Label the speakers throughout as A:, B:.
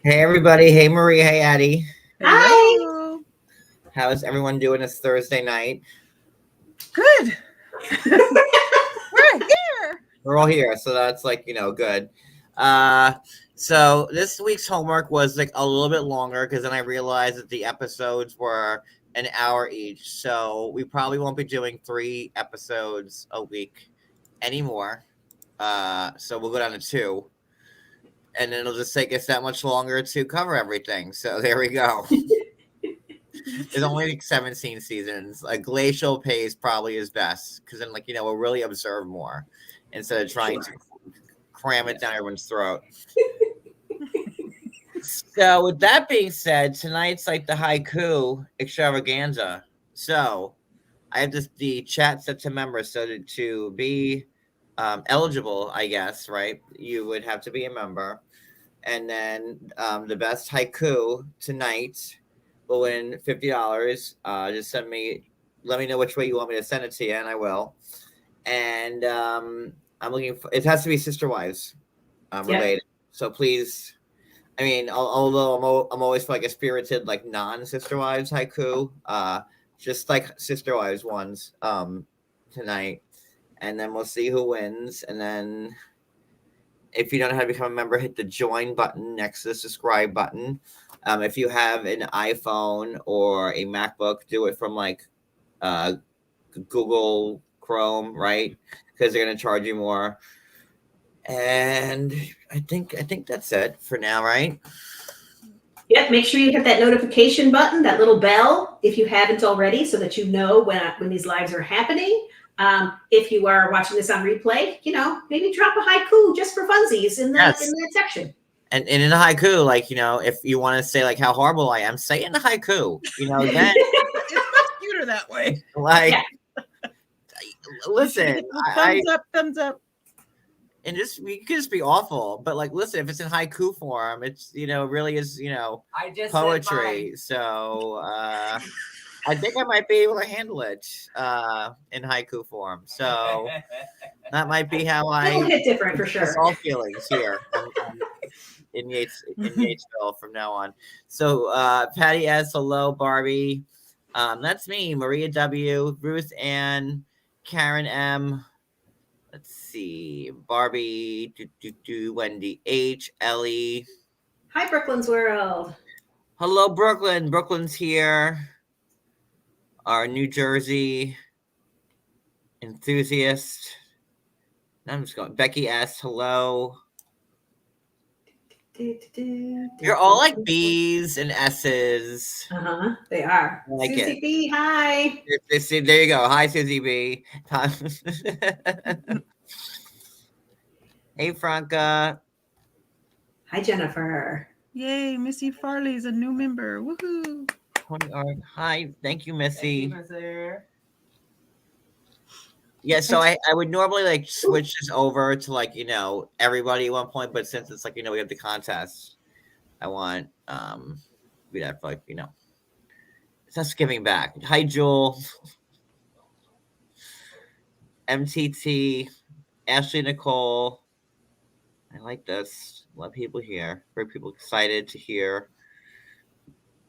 A: Hey everybody, hey Marie, hey Addie.
B: Hi.
C: Hello.
A: How is everyone doing this Thursday night?
C: Good. We're here.
A: We're all here, so that's good. So this week's homework was like a little bit longer because then I realized that the episodes were an hour each. So we probably won't be doing 3 episodes a week anymore. So we'll go down to 2. And then it'll just take us that much longer to cover everything. So there we go. There's only like 17 seasons. A glacial pace probably is best because then, we'll really observe more instead of trying to cram it down everyone's throat. So, with that being said, tonight's like the haiku extravaganza. So, I have the chat set to members. So, to be eligible, I guess, right, you would have to be a member. And then the best haiku tonight will win $50. Just let me know which way you want me to send it to you, and I will. And I'm looking for, it has to be Sister Wives related. So please, I mean, although I'm always for like a spirited, like non-Sister Wives haiku, just like Sister Wives ones tonight. And then we'll see who wins. And then if you don't know how to become a member, hit the join button next to the subscribe button. If you have an iPhone or a MacBook, do it from like Google Chrome, right? Because they're going to charge you more. And I think that's it for now, right?
B: Yep. Make sure you hit that notification button, that little bell, if you haven't already, so that you know when these lives are happening. If you are watching this on replay, maybe drop a haiku just for funsies in that section.
A: And in the haiku, if you want to say like how horrible I am, say it in the haiku. Then
C: it's much cuter that way.
A: Listen,
C: thumbs up.
A: And you can just be awful, but listen, if it's in haiku form, it's really is
D: I just
A: poetry. So I think I might be able to handle it in haiku form. So that might be how
B: It'll hit different for sure.
A: All feelings here in Yatesville from now on. So Patty S, hello, Barbie. That's me, Maria W, Ruth Ann, Karen M. Let's see, Barbie, Wendy H, Ellie.
B: Hi, Brooklyn's World.
A: Hello, Brooklyn. Brooklyn's here. Our New Jersey enthusiast. I'm just going. Becky S, hello. You're all like B's and S's.
B: They are.
A: Like
B: Susie B, hi.
A: There you go. Hi, Susie B. Hey, Franca.
B: Hi, Jennifer.
C: Yay, Missy Farley's a new member. Woohoo.
A: Hi, thank you, Missy.
D: Thank you,
A: yeah, so I would normally switch this over to everybody at one point, but since it's we have the contest, I want we'd have it's us giving back. Hi, Jewel. MTT, Ashley Nicole. I like this. A lot of people here. Very people excited to hear.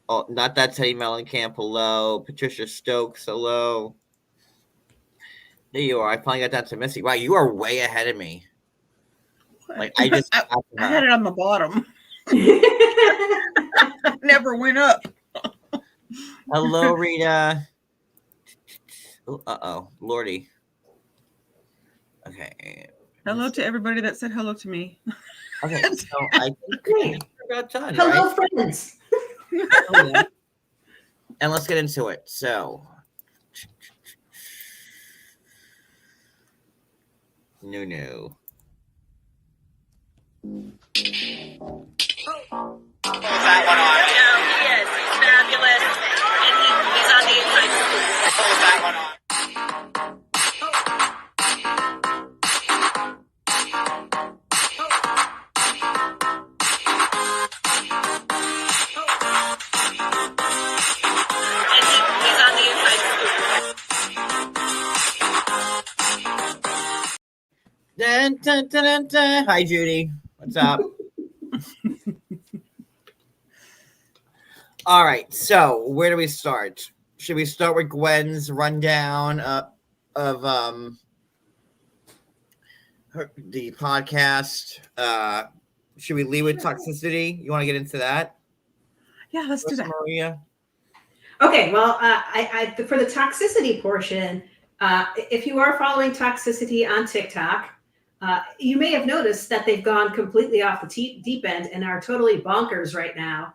A: Oh, not that Teddy Mellencamp. Hello. Patricia Stokes. Hello. There you are. I finally got down to Missy. Wow, you are way ahead of me. I
C: had it on the bottom. Never went up.
A: Hello, Rita. Lordy. Okay.
C: Hello to everybody that said hello to me.
A: Okay, so I think we're about done.
B: Hello,
A: right?
B: friends.
A: Oh, yeah. And let's get into it. So, no.
E: That one on. He is. He's fabulous. And he's on the inside scoop. Hold that one on.
A: Dun, dun, dun, dun, dun. Hi, Judy. What's up? All right. So where do we start? Should we start with Gwen's rundown of the podcast? Should we lead with toxicity? You want to get into that?
C: Yeah, let's do that.
A: Maria.
B: Okay, well, for the toxicity portion, if you are following Toxicity on TikTok, you may have noticed that they've gone completely off the deep end and are totally bonkers right now.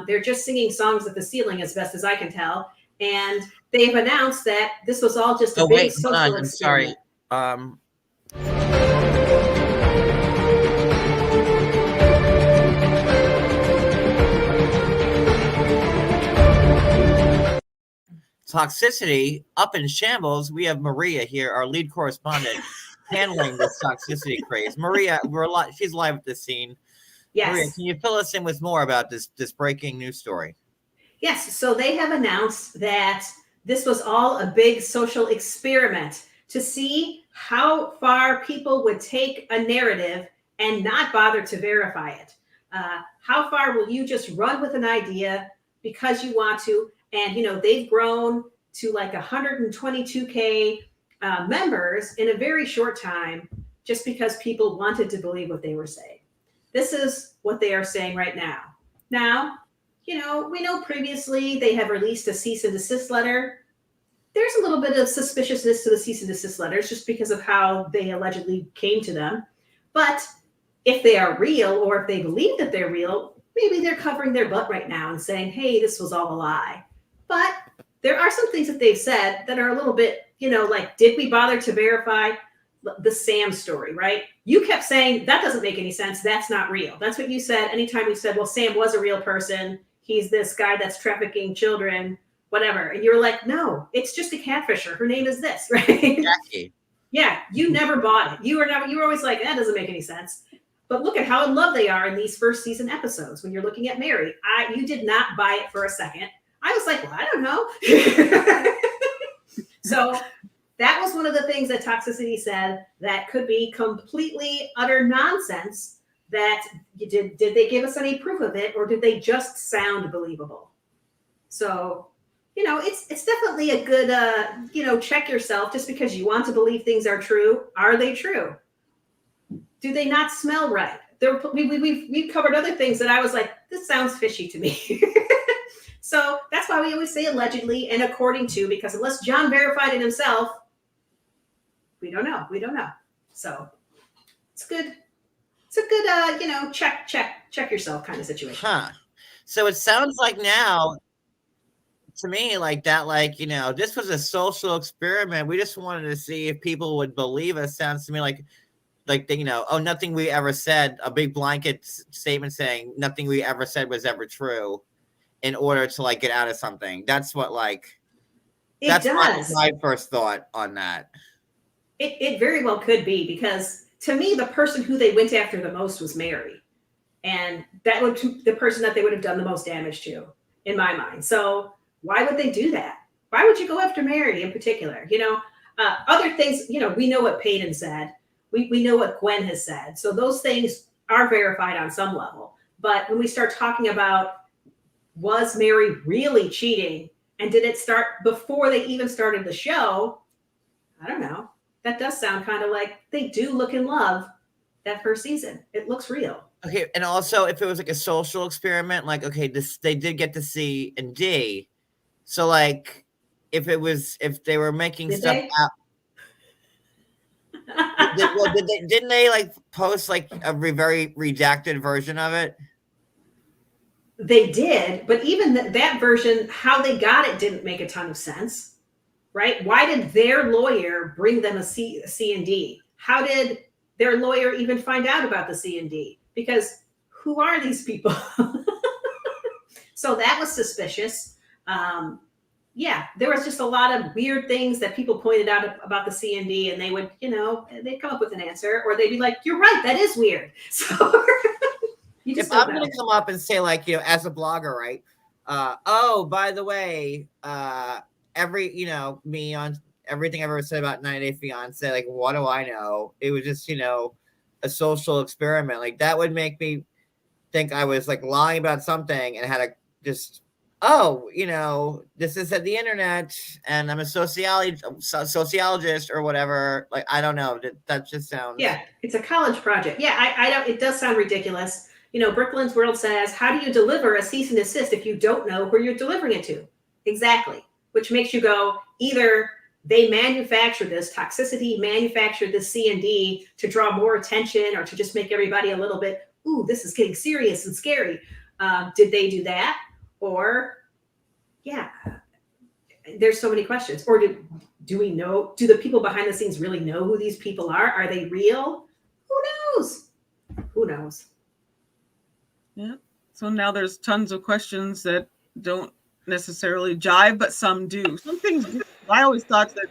B: They're just singing songs at the ceiling, as best as I can tell, and they've announced that this was all just a big social experiment.
A: I'm sorry. Toxicity up in shambles. We have Maria here, our lead correspondent, handling this toxicity craze. Maria, she's live at this scene.
B: Yes.
A: Maria, can you fill us in with more about this breaking news story?
B: Yes. So they have announced that this was all a big social experiment to see how far people would take a narrative and not bother to verify it. How far will you just run with an idea because you want to? And, they've grown to like 122K members in a very short time just because people wanted to believe what they were saying. This is what they are saying right now. Now, we know previously they have released a cease and desist letter. There's a little bit of suspiciousness to the cease and desist letters just because of how they allegedly came to them. But if they are real, or if they believe that they're real, maybe they're covering their butt right now and saying, hey, this was all a lie. But there are some things that they've said that are a little bit, like, did we bother to verify the Sam story, right? You kept saying that doesn't make any sense. That's not real. That's what you said. Anytime you said, well, Sam was a real person. He's this guy that's trafficking children, whatever. And you were like, no, it's just a catfisher. Her name is this, right?
A: Jackie.
B: Yeah, you never bought it. You were always like, that doesn't make any sense. But look at how in love they are in these first season episodes. When you're looking at Meri, you did not buy it for a second. I was like, well, I don't know. So that was one of the things that Toxicity said that could be completely utter nonsense. That did they give us any proof of it, or did they just sound believable? So, it's definitely a good, check yourself. Just because you want to believe things are true, are they true? Do they not smell right? We've covered other things that I was like, this sounds fishy to me. So that's why we always say allegedly and according to, because unless John verified it himself, we don't know. So it's good. It's a good, check yourself kind of situation.
A: Huh. So it sounds like now, to me, like that, this was a social experiment. We just wanted to see if people would believe us. Sounds to me like nothing we ever said, a big blanket statement saying nothing we ever said was ever true, in order to get out of something. That's what that's my first thought on that.
B: It very well could be, because to me, the person who they went after the most was Meri. And that would be the person that they would have done the most damage to, in my mind. So why would they do that? Why would you go after Meri in particular? Other things, we know what Peyton said. We know what Gwen has said. So those things are verified on some level. But when we start talking about, was Meri really cheating? And did it start before they even started the show? I don't know. That does sound kind of like they do look in love that first season. It looks real.
A: Okay, and also if it was a social experiment, they did get to C and D. So if they were making
B: Did
A: stuff
B: they?
A: out. Didn't they post a very redacted version of it?
B: They did, but even that version, how they got it didn't make a ton of sense, right? Why did their lawyer bring them a C and D? How did their lawyer even find out about the C and D? Because who are these people? So that was suspicious. Yeah, there was just a lot of weird things that people pointed out about the C and D, and they would, they'd come up with an answer, or they'd be like, "You're right, that is weird." So.
A: If I'm going to come up and say, as a blogger, right? Oh, by the way, me on everything I've ever said about 90 Day Fiance, what do I know? It was just, a social experiment. That would make me think I was lying about something and had to just oh, this is at the internet, and I'm a sociologist or whatever. Like, I don't know. That just sounds.
B: Yeah, it's a college project. Yeah, I don't. It does sound ridiculous. Brooklyn's World says, how do you deliver a cease and desist if you don't know where you're delivering it to? Exactly. Which makes you go, either they manufactured this, Toxicity manufactured this C&D to draw more attention or to just make everybody a little bit, ooh, this is getting serious and scary. Did they do that? Or, yeah, there's so many questions. Or do we know, do the people behind the scenes really know who these people are? Are they real? Who knows? Who knows?
C: Yeah. So now there's tons of questions that don't necessarily jive, but some do. Some things do. I always thought that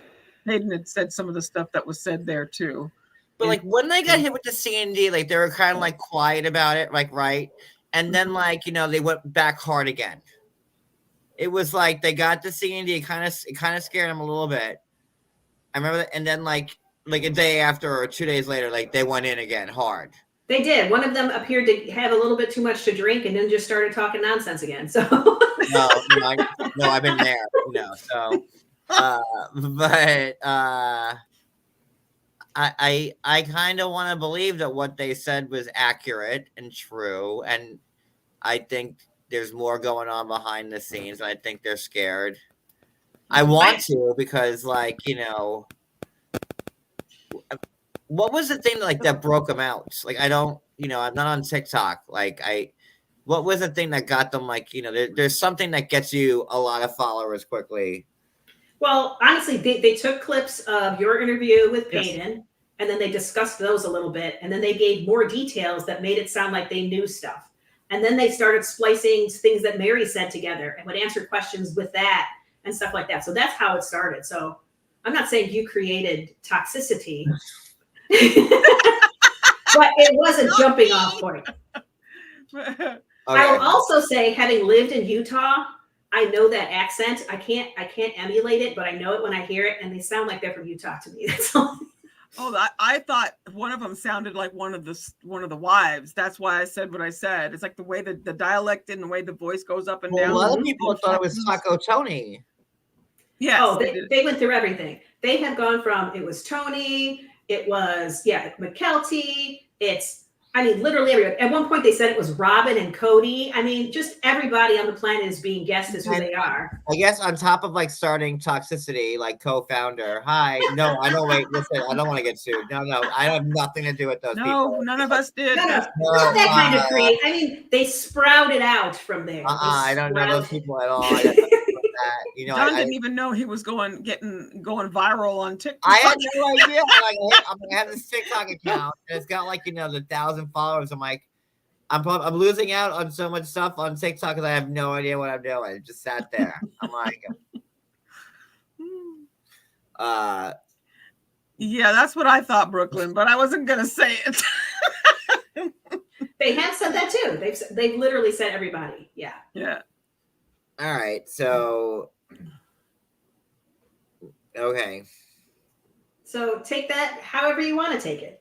C: Hayden had said some of the stuff that was said there too.
A: But like when they got hit with the C&D, like they were kind of like quiet about it, like right, and then like they went back hard again. It was like they got the C&D, it kind of scared them a little bit. I remember that, and then like a day after or 2 days later, like they went in again hard.
B: They did. One of them appeared to have a little bit too much to drink and then just started talking nonsense again. So
A: no, I've been there, so but I kind of want to believe that what they said was accurate and true, and I think there's more going on behind the scenes. I think they're scared. I want to, because like what was the thing that broke them out? Like I don't, I'm not on TikTok. Like what was the thing that got them? Like there's something that gets you a lot of followers quickly.
B: Well, honestly, they took clips of your interview with Peyton, and then they discussed those a little bit, and then they gave more details that made it sound like they knew stuff. And then they started splicing things that Meri said together and would answer questions with that and stuff like that. So that's how it started. So I'm not saying you created Toxicity, but it was a jumping off point. Okay. I will also say, having lived in Utah, I know that accent. I can't emulate it, but I know it when I hear it, and they sound like they're from Utah to me. That's all.
C: Oh, I thought one of them sounded like one of the wives. That's why I said what I said. It's like the way the dialect and the way the voice goes up and down.
A: A lot of people thought it was Taco Tony.
B: Yes. Oh, they went through everything. They have gone from, it was Tony, it was Mykelti. Literally everybody. At one point they said it was Robin and Cody. Just everybody on the planet is being guessed as who they are.
A: I guess on top of like starting Toxicity, like co-founder. Hi. No, I don't wait. Listen, I don't want to get sued. No, I have nothing to do with those people.
C: No, none of us did.
B: No, not that kind of create. They sprouted out from there.
A: I don't know those people at all.
C: John didn't even know he was going viral on TikTok.
A: I had no idea. I have this TikTok account, and it's got like the 1,000 followers. I'm like, I'm losing out on so much stuff on TikTok because I have no idea what I'm doing. It just sat there. I'm like,
C: yeah, that's what I thought, Brooklyn, but I wasn't gonna say it.
B: They have said that too. They've literally said everybody. Yeah.
C: Yeah.
A: All right, so okay.
B: So take that however you want to take it.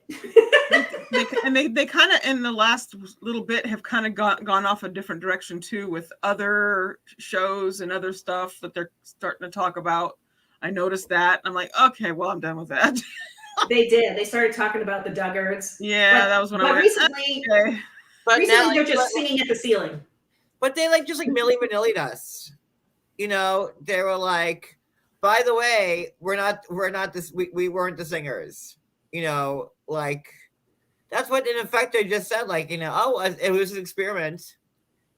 C: they kind of in the last little bit have kind of gone off a different direction too, with other shows and other stuff that they're starting to talk about. I noticed that. I'm like, okay, well, I'm done with that.
B: They did. They started talking about the Duggards.
C: Yeah, that was when I went.
B: Recently,
C: okay.
B: Recently they're just singing at the ceiling.
A: But they just Milli Vanilli'd us. They were like, by the way, we weren't the singers. Like that's what in effect they just said, like, it was an experiment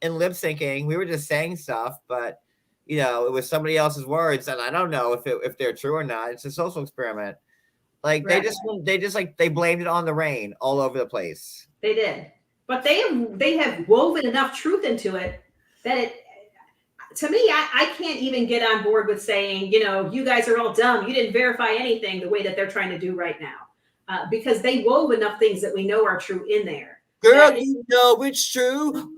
A: in lip syncing. We were just saying stuff, but it was somebody else's words, and I don't know if they're true or not. It's a social experiment. Like right. they blamed it on the rain all over the place.
B: They did. But they have woven enough truth into it that to me, I can't even get on board with saying, you guys are all dumb. You didn't verify anything the way that they're trying to do right now. Because they wove enough things that we know are true in there.
A: Girl, you know it's true.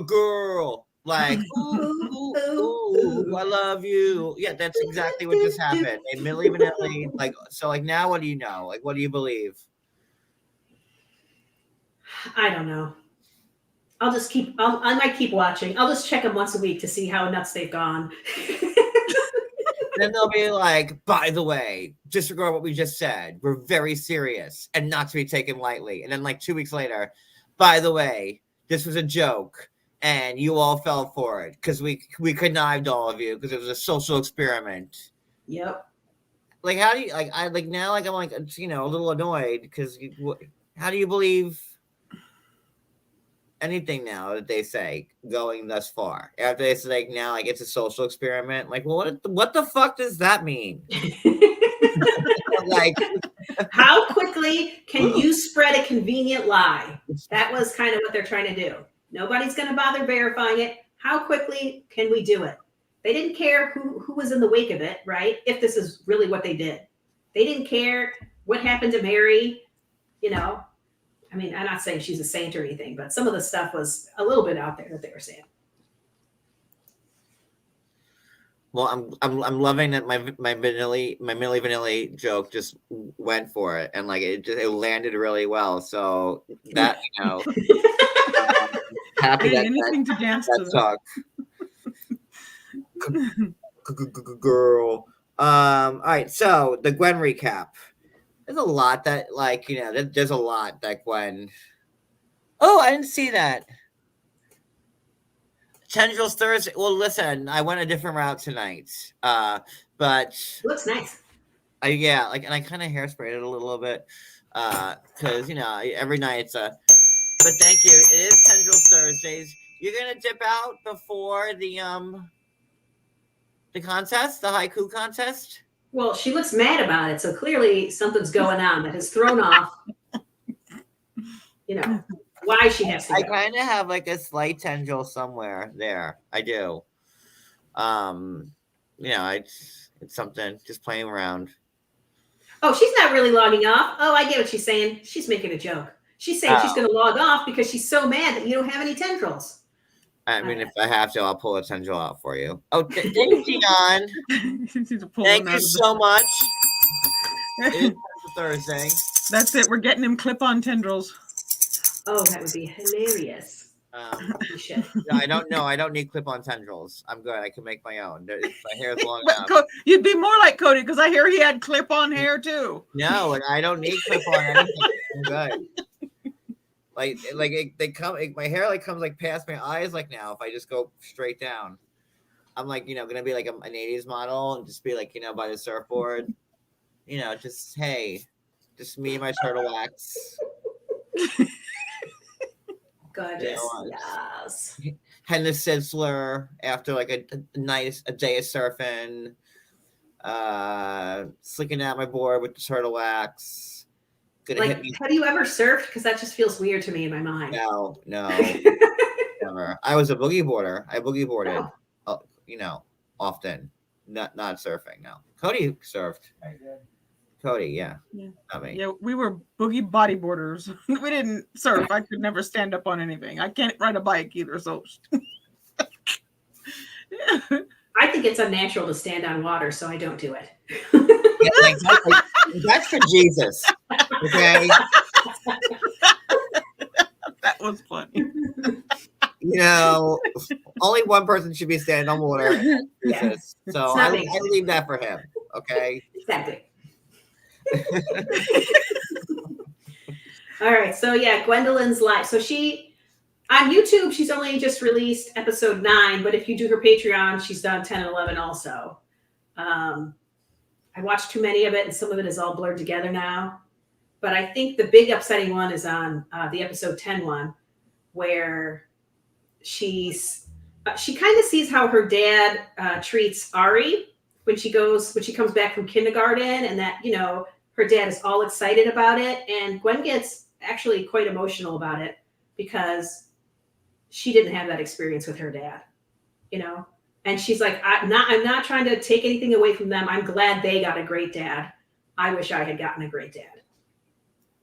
A: Girl. Like, ooh, I love you. Yeah, that's exactly what just happened. And Milli Vanilli, like, so like now what do you know? Like, what do you believe?
B: I don't know. I might keep watching. I'll just check them once a week to see how nuts they've gone.
A: Then they'll be like, by the way, disregard what we just said. We're very serious and not to be taken lightly. And then like 2 weeks later, by the way, this was a joke and you all fell for it because we connived all of you because it was a social experiment.
B: Yep.
A: Like, how do you like? I like now, like I'm like a little annoyed because how do you believe anything now that they say going thus far? After they say like now, like it's a social experiment. Like, well, what the fuck does that mean? Like,
B: how quickly can you spread a convenient lie? That was kind of what they're trying to do. Nobody's going to bother verifying it. How quickly can we do it? They didn't care who was in the wake of it, right? If this is really what they did. They didn't care what happened to Meri. I mean, I'm not saying she's a saint or anything, but some of the stuff was a little bit out there that they were saying.
A: Well, I'm loving that my Milli Vanilli joke just went for it, and like it landed really well. So that happy that
C: anything to dance to
A: talk. Girl. All right, so the Gwen recap. There's a lot that there's a lot that Gwen. Oh, I didn't see that. Tendrils Thursday. Well, listen, I went a different route tonight. But
B: looks nice.
A: And I kind of hairsprayed it a little bit. Because every night it's a. But thank you. It is Tendrils Thursdays. You're gonna dip out before the contest, the haiku contest.
B: Well, she looks mad about it, so clearly something's going on that has thrown off. Why she has to go.
A: I kind of have like a slight tendril somewhere there. I do. It's something, just playing around.
B: Oh, she's not really logging off. Oh, I get what she's saying. She's making a joke. She's saying she's going to log off because she's so mad that you don't have any tendrils.
A: I mean, if I have to, I'll pull a tendril out for you. Oh, thank you, Dion. Thank you so much. It is Thursday.
C: That's it. We're getting him clip-on tendrils.
B: Oh, that would be hilarious.
A: I don't know. I don't need clip-on tendrils. I'm good. I can make my own. My hair is long enough.
C: You'd be more like Cody because I hear he had clip-on hair too.
A: No, I don't need clip-on anything. I'm good. They come. My hair comes past my eyes. Now, if I just go straight down, I'm gonna be like an '80s model and just be by the surfboard. Just me and my turtle wax.
B: Goodness, yes.
A: Henna Sizzler after a day of surfing, slicking out my board with the turtle wax.
B: Have you ever surfed? Because that just feels weird to me in my mind.
A: No, never. I was a boogie boarder. I boogie boarded, often. Not surfing. No, Cody surfed. Cody, yeah. Not me.
C: Yeah, we were boogie bodyboarders. We didn't surf. I could never stand up on anything. I can't ride a bike either. So,
B: I think it's unnatural to stand on water, so I don't do it.
A: That's for Jesus. Okay.
C: That was funny.
A: Only one person should be standing on water.
B: Yeah.
A: So I leave that for him. Okay.
B: Exactly. All right. So Gwendolyn's live. So she on YouTube, she's only just released episode 9, but if you do her Patreon, she's done 10 and 11 also. I watched too many of it, and some of it is all blurred together now. But I think the big upsetting one is on the episode 10 one, where she kind of sees how her dad treats Ari when she comes back from kindergarten, and that, her dad is all excited about it. And Gwen gets actually quite emotional about it because she didn't have that experience with her dad, and she's like, I'm not trying to take anything away from them. I'm glad they got a great dad. I wish I had gotten a great dad.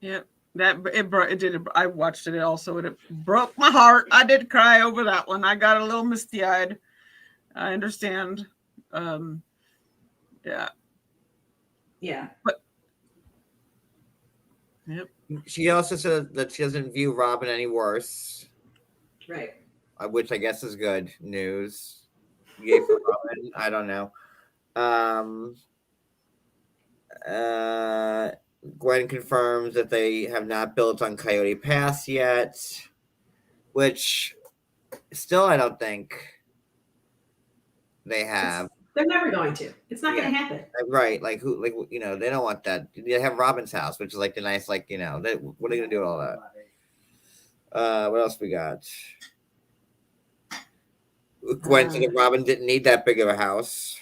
C: Yeah, it did. I watched it also, and it broke my heart. I did cry over that one. I got a little misty-eyed. I understand. Yeah. But
A: She also said that she doesn't view Robin any worse.
B: Right.
A: Which I guess is good news. Yay for Robin. I don't know. Gwen confirms that they have not built on Coyote Pass yet, which still I don't think they have.
B: They're never going to. It's not going to happen.
A: Right, like who, like they don't want that. They have Robin's house, which is like the nice, like what are they gonna do with all that? What else we got? Gwen said that Robin didn't need that big of a house.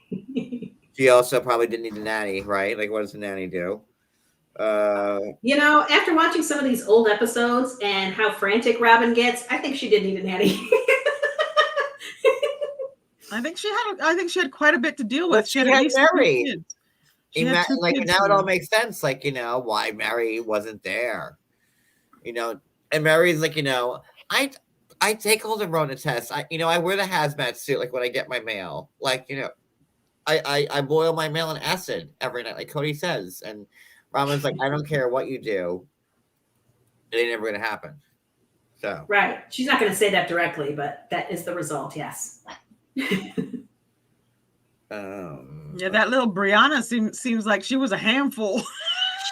A: She also probably didn't need a nanny, right? Like, what does a nanny do?
B: After watching some of these old episodes and how frantic Robin gets, I think she did need a nanny.
C: I think she had quite a bit to deal with.
A: She had at least
C: Meri. 2 kids.
A: Like now it all makes sense. Like why Meri wasn't there. And Meri's like I take all the Rona tests. I wear the hazmat suit like when I get my mail. Like I boil my mail in acid every night, like Cody says. And Robin's like, I don't care what you do, it ain't ever gonna happen. So
B: right, she's not gonna say that directly, but that is the result. Yes.
C: Yeah, that little Brianna seems like she was a handful.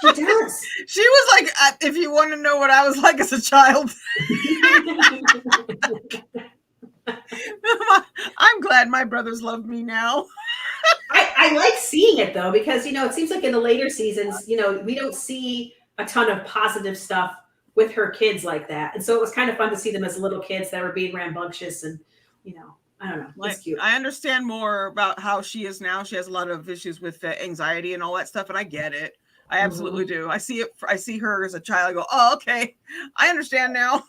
B: She does.
C: She was like, if you want to know what I was like as a child. I'm glad my brothers love me now.
B: I like seeing it though, because it seems like in the later seasons, we don't see a ton of positive stuff with her kids like that, and so it was kind of fun to see them as little kids that were being rambunctious, and I don't know, it's cute.
C: I understand more about how she is now. She has a lot of issues with anxiety and all that stuff, and I get it. I absolutely do. I see it. I see her as a child. I go, oh, okay, I understand now.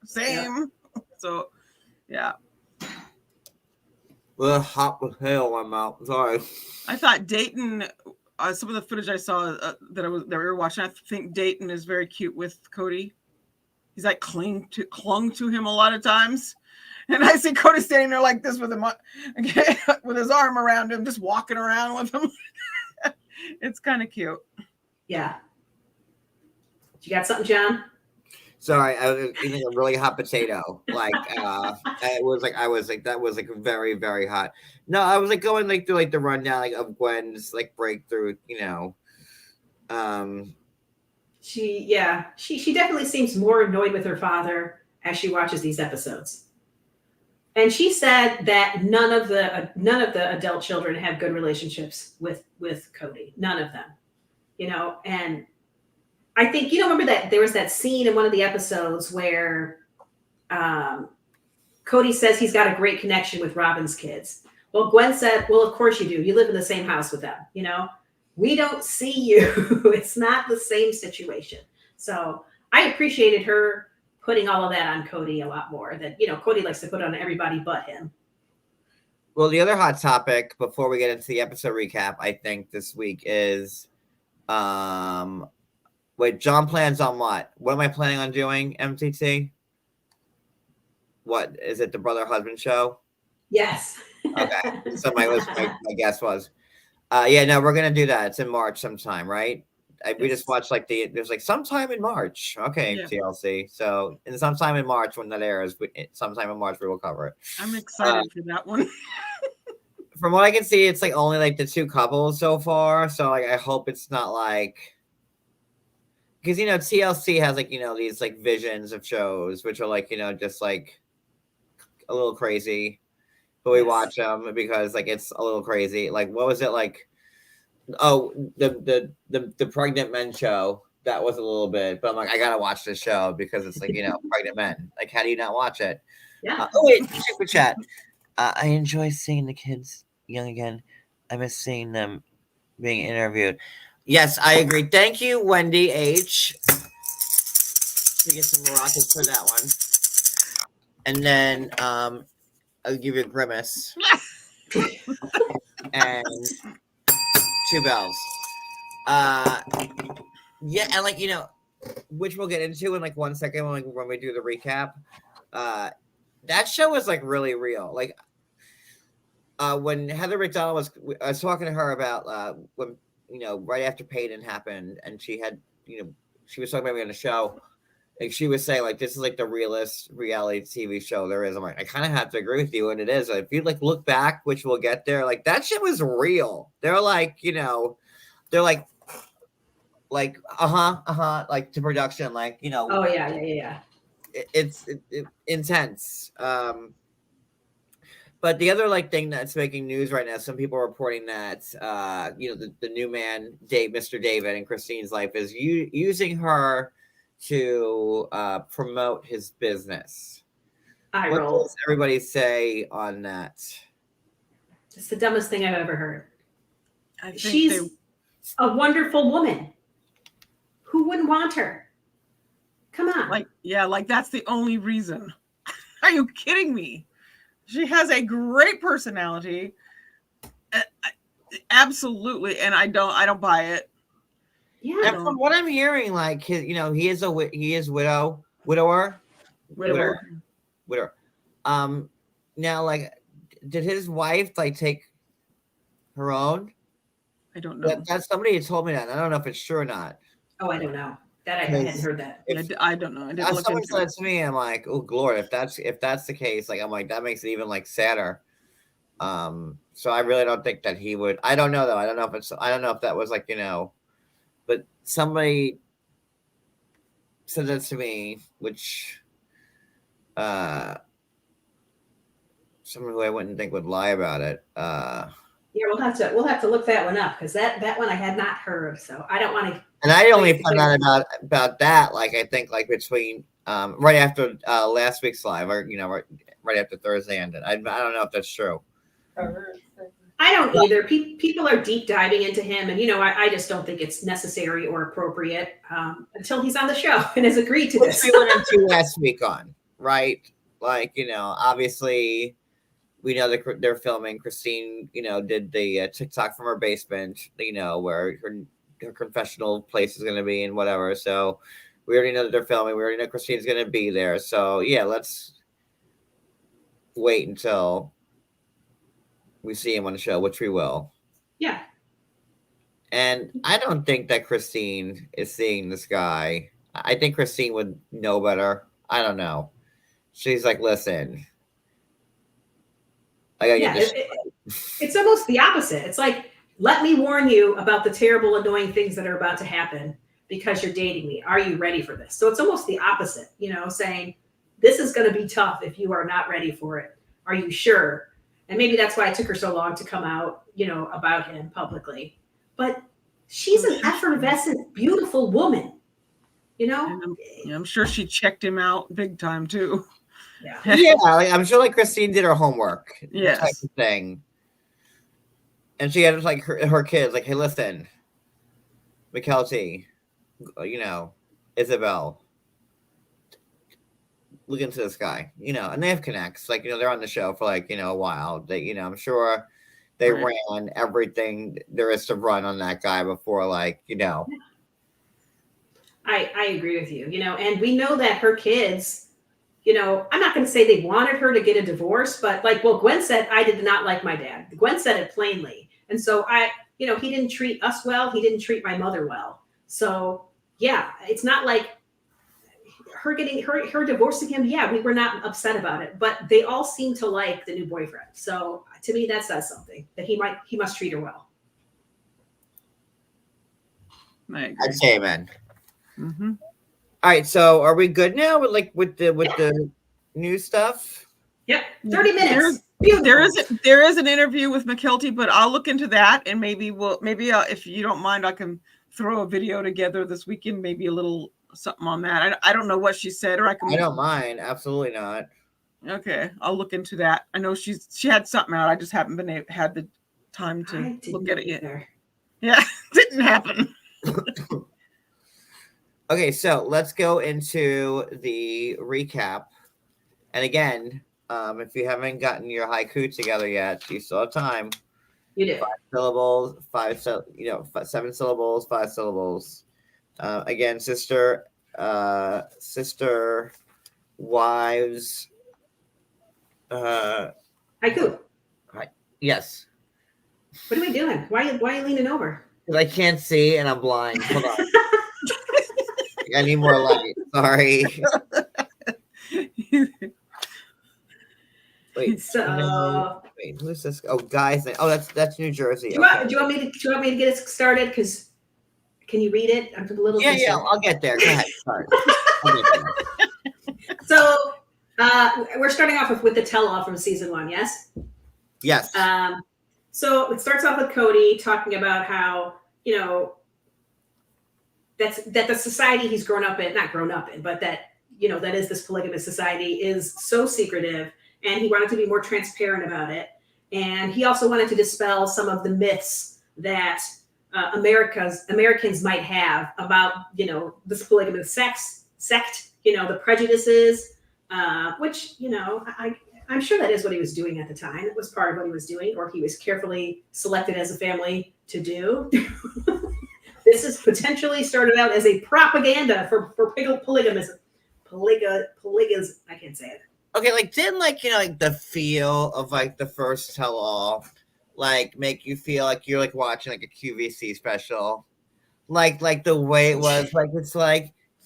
C: Same. Yeah. So, yeah.
A: Well, hot with hell, I'm out. Sorry.
C: I thought Dayton. Some of the footage I saw that we were watching, I think Dayton is very cute with Cody. He's like clung to him a lot of times, and I see Cody standing there like this with him, with his arm around him, just walking around with him. It's kind of cute.
B: Yeah. You got something, John?
A: Sorry, I was eating a really hot potato. Like, I was like, that was like very, very hot. No, I was like going like through like the rundown like of Gwen's like breakthrough.
B: She definitely seems more annoyed with her father as she watches these episodes. And she said that none of the adult children have good relationships with Cody. None of them. And I think, remember that there was that scene in one of the episodes where Cody says he's got a great connection with Robin's kids. Well, Gwen said, well, of course you do. You live in the same house with them. We don't see you. It's not the same situation. So I appreciated her putting all of that on Cody a lot more. That, Cody likes to put on everybody but him.
A: Well, the other hot topic before we get into the episode recap, I think this week is wait, John plans on what? What am I planning on doing, MTT? What is it, the brother husband show?
B: Yes.
A: Okay. So my guess was. Yeah, no, we're gonna do that. It's in March sometime, right? We just watched there's like sometime in March. Okay, yeah. TLC. So sometime in March when that airs, sometime in March we will cover it.
C: I'm excited for that one.
A: From what I can see, it's like only like the two couples so far. So like I hope it's not like, because TLC has like these like visions of shows which are like just like a little crazy, but we watch them because like it's a little crazy. Like what was it like? Oh, the pregnant men show, that was a little bit, but I'm like, I gotta watch this show because it's like pregnant men. Like, how do you not watch it?
B: Yeah.
A: Oh wait, super chat. I enjoy seeing the kids young again. I miss seeing them being interviewed. Yes, I agree. Thank you, Wendy H. To get some rockets for that one. And then I'll give you a grimace. And 2 bells. Yeah, and like which we'll get into in like 1 second when we do the recap. That show was like really real. Like when Heather McDonald I was talking to her about when right after Peyton happened, and she had she was talking about me on the show, like she was saying, like this is like the realest reality TV show there is. I'm like, I kind of have to agree with you, and it is. If you like look back, which we'll get there, like that shit was real. They're like, they're like like to production, like
B: Oh yeah.
A: it's intense. But the other like thing that's making news right now, some people are reporting that the new man, Mr. David, in Christine's life is using her to promote his business.
B: I
A: What
B: roll.
A: does everybody say on that?
B: It's the dumbest thing I've ever heard.
C: I think
B: She's a wonderful woman. Who wouldn't want her? Come on.
C: like that's the only reason. Are you kidding me? She has a great personality. Absolutely, and I don't buy it.
B: Yeah.
A: And from what I'm hearing, like he is widower. Now, like, did his wife like take her own?
C: I don't know.
A: That's somebody had told me that. I don't know if it's true or not.
B: Oh, I don't know. That I hadn't heard that.
C: I don't know. I didn't look
A: Someone
C: into
A: said
C: it.
A: to me, I'm like, oh Lord, if that's the case, like I'm like that makes it even like sadder. So I really don't think that he would. I don't know though. I don't know if that was like but somebody said that to me, which someone who I wouldn't think would lie about it.
B: Yeah, we'll have to look that one up because that one I had not heard. So I don't want to.
A: And I only found out about that, like I think, like between right after last week's live, or right after Thursday ended. I don't know if that's true.
B: I don't either. People are deep diving into him, and I just don't think it's necessary or appropriate until he's on the show and has agreed to this.
A: We went into last week on, right? Like obviously, we know that they're filming. Christine, did the TikTok from her basement, where her confessional place is going to be and whatever. So we already know that they're filming. We already know Christine's going to be there. So yeah, let's wait until we see him on the show, which we will.
B: Yeah.
A: And I don't think that Christine is seeing this guy. I think Christine would know better. I don't know. She's like, listen.
B: It's almost the opposite. It's like, let me warn you about the terrible, annoying things that are about to happen because you're dating me. Are you ready for this? So it's almost the opposite, saying this is going to be tough if you are not ready for it. Are you sure? And maybe that's why it took her so long to come out, about him publicly. But she's an effervescent, beautiful woman,
C: I'm sure she checked him out big time too.
B: Yeah.
A: Yeah, I'm sure like Christine did her homework.
C: Yes.
A: Type of thing. And she had like her kids, like, hey, listen, Mykelti, Isabel, look into this guy, and they have connects, like, they're on the show for like, a while. They, I'm sure they ran everything there is to run on that guy before, like,
B: I agree with you, and we know that her kids, I'm not going to say they wanted her to get a divorce, but like, well, Gwen said, I did not like my dad. Gwen said it plainly. And so he didn't treat us well. He didn't treat my mother well. So yeah, it's not like her getting her divorcing him. Yeah, we were not upset about it, but they all seem to like the new boyfriend. So to me, that says something that he must treat her well.
C: I'd
A: say amen.
C: Mm-hmm.
A: All right, so are we good now with the new stuff?
B: Yep, 30 minutes.
C: There is an interview with Mykelti, but I'll look into that, and maybe if you don't mind, I can throw a video together this weekend, maybe a little something on that. I don't know what she said, or I
A: don't mind, absolutely not.
C: Okay, I'll look into that. I know she had something out. I just haven't had the time to look at it yet. Yeah, didn't happen.
A: Okay, so let's go into the recap. And again, if you haven't gotten your haiku together yet, you still have time.
B: You do.
A: 5 syllables, 7 syllables, 5 syllables. Again, sister, wives.
B: Haiku.
A: Yes.
B: What are we doing? Why are you leaning over?
A: Because I can't see and I'm blind. Hold on. I need more light. Sorry. Wait.
B: So,
A: Wait. Who's this? Oh, guys. Oh, that's New Jersey.
B: do you want me to get us started? Because can you read it? I'm a little
A: Yeah.
B: concerned.
A: I'll get there. Go ahead. Sorry.
B: So we're starting off with the tell-all from season 1. Yes.
A: Yes.
B: So it starts off with Cody talking about how, that the society he's not grown up in, but that, that is this polygamous society is so secretive, and he wanted to be more transparent about it. And he also wanted to dispel some of the myths that Americans might have about, this polygamous sect, the prejudices, which, I'm sure that is what he was doing at the time. It was part of what he was doing, or he was carefully selected as a family to do. This is potentially started out as a propaganda for polygamism. I can't say it.
A: Okay, didn't the feel of the first tell-all make you feel like you're watching a QVC special, like the way it was, it's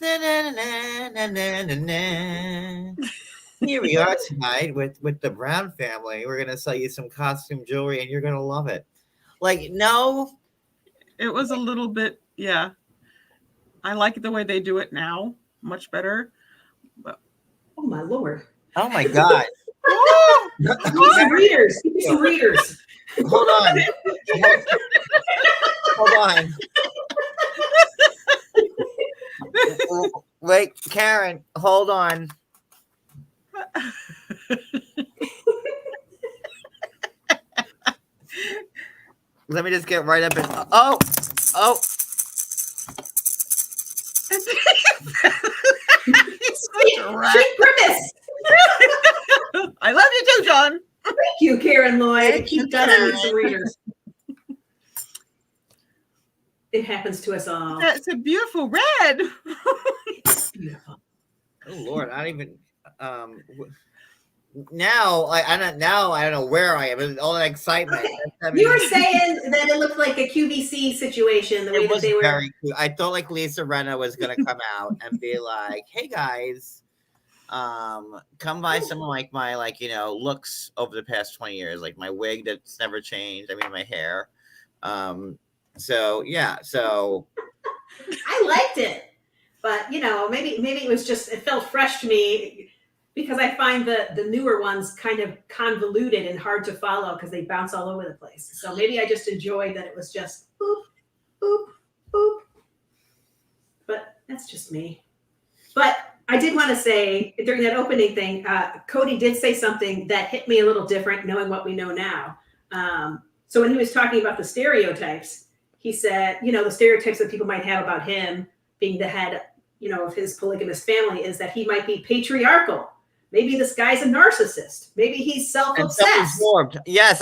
A: na, na, na, na, na, na, na. Here we are tonight with the Brown family. We're gonna sell you some costume jewelry, and you're gonna love it. No,
C: it was a little bit, yeah. I like the way they do it now, much better. But
B: oh my Lord!
A: Oh my God!
B: Some readers. Some readers.
A: Hold on. Hold on. Wait, Karen, hold on. Let me just get right up and oh.
B: Grimace.
C: I love you too, John.
B: Thank you, Karen Lloyd. Keep dusting some readers. It happens to us all.
C: That's a beautiful red.
B: It's beautiful.
A: Oh Lord, I don't even now I don't know where I am. All that excitement.
B: You were saying that it looked like a QVC situation. The way that they were.
A: Very cute. I thought Lisa Rinna was gonna come out and be like, "Hey guys, come buy some of my looks over the past 20 years, like my wig that's never changed. I mean my hair." So yeah, so
B: I liked it, but maybe it was just it felt fresh to me. Because I find the newer ones kind of convoluted and hard to follow because they bounce all over the place. So maybe I just enjoyed that it was just boop, boop, boop. But that's just me. But I did want to say during that opening thing, Cody did say something that hit me a little different, knowing what we know now. So when he was talking about the stereotypes, he said, the stereotypes that people might have about him being the head, of his polygamous family is that he might be patriarchal. Maybe this guy's a narcissist. Maybe he's self-obsessed.
A: Self-absorbed. Yes,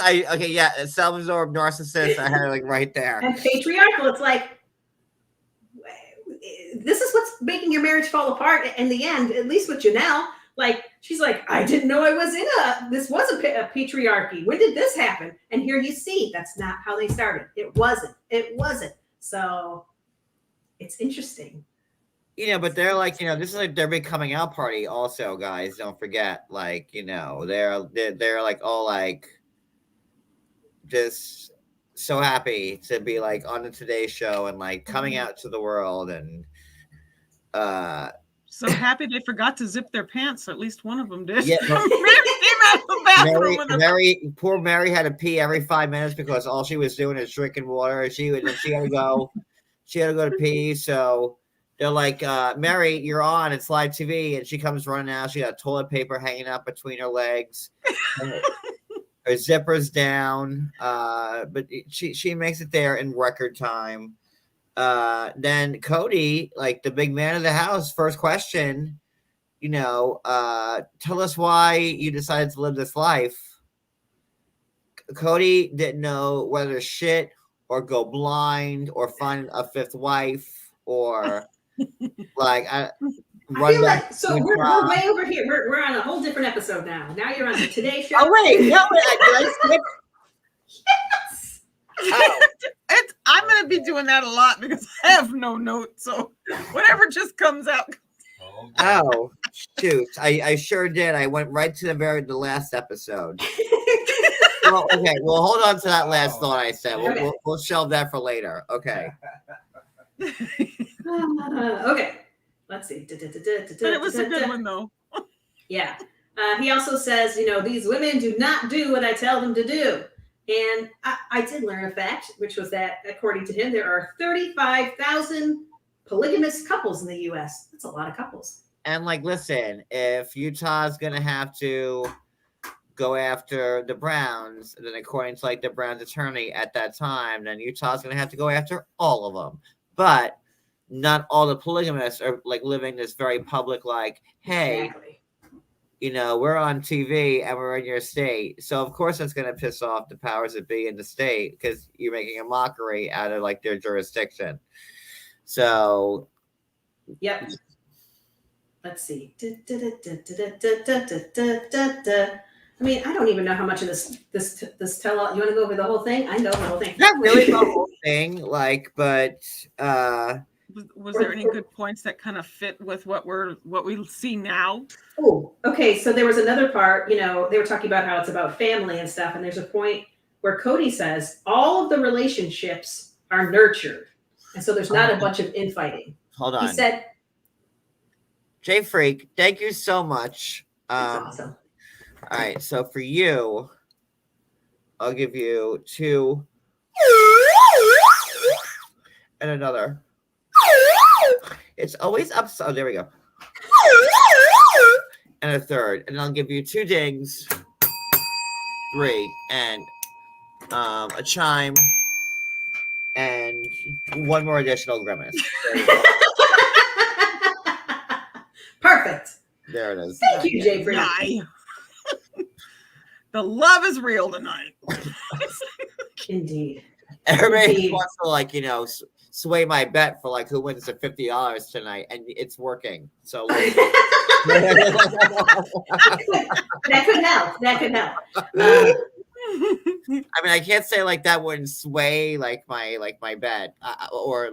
A: self-absorbed narcissist. I had it right there.
B: And patriarchal, it's like, this is what's making your marriage fall apart in the end, at least with Janelle. She's like, I didn't know I was this was a patriarchy. When did this happen? And here you see, that's not how they started. It wasn't. So it's interesting.
A: But they're this is their big coming out party also, guys. Don't forget, they're all just so happy to be on the Today Show and coming out to the world and
C: so happy they forgot to zip their pants. At least one of them did.
A: Yeah,
C: Meri,
A: poor Meri had to pee every 5 minutes because all she was doing is drinking water. She had to go. She had to go to pee. So they're like, Meri, you're on. It's live TV. And she comes running out. She got toilet paper hanging out between her legs. Her zipper's down. But she makes it there in record time. Then Cody, the big man of the house, first question, tell us why you decided to live this life. Cody didn't know whether to shit or go blind or find a fifth wife or... I
B: feel like we're way over here. We're on a whole different episode now. Now you're on the Today Show.
A: Oh wait, no, did I skip?
B: Yes.
A: Oh.
C: I'm gonna be doing that a lot because I have no notes. So whatever just comes out.
A: Oh, shoot. I sure did. I went right to the last episode. Well, okay. Well, hold on to that last thought I said. We'll shelve that for later. Okay.
B: Okay. Let's see.
C: But it was a good one, though.
B: Yeah. He also says, these women do not do what I tell them to do. And I did learn a fact, which was that, according to him, there are 35,000 polygamous couples in the U.S. That's a lot of couples.
A: And listen, if Utah's going to have to go after the Browns, then according to the Browns attorney at that time, then Utah's going to have to go after all of them. But not all the polygamists are living this very public, hey,
B: Exactly.
A: We're on TV and we're in your state. So of course that's going to piss off the powers that be in the state because you're making a mockery out of their jurisdiction. So.
B: Yep. Let's see. I mean, I don't even know how much of this tell all. You want to go over the whole thing? I know the whole thing.
A: Not really the whole thing, but
C: was there any good points that kind of fit with what we see now?
B: Oh, okay. So there was another part, they were talking about how it's about family and stuff, and there's a point where Cody says all of the relationships are nurtured, and so there's not a bunch of infighting.
A: Hold on.
B: He said,
A: Jay Freak, thank you so much.
B: That's awesome.
A: All right, so for you, I'll give you 2 and another. It's always up. Oh, there we go. And a third, and I'll give you 2 dings, 3, and a chime, and 1 more additional grimace. There you go.
B: Perfect.
A: There it is.
B: Thank you, Jay Freak.
C: The love is real tonight.
B: Indeed.
A: Everybody wants to sway my bet for who wins the $50 tonight, and it's working. So
B: that could help. That could help.
A: I mean, I can't say that wouldn't sway my bet or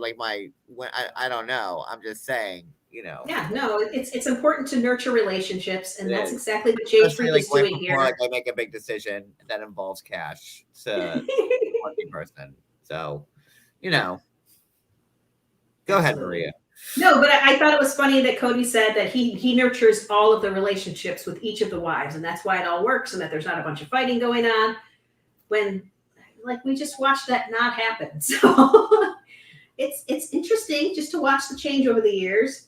A: I don't know. I'm just saying,
B: Yeah, no, it's important to nurture relationships, and that's exactly what Jay Freak is doing here.
A: I make a big decision that involves cash to one person. So, go ahead, Maria.
B: No, but I thought it was funny that Cody said that he nurtures all of the relationships with each of the wives, and that's why it all works, and that there's not a bunch of fighting going on. When we just watched that not happen. So it's interesting just to watch the change over the years.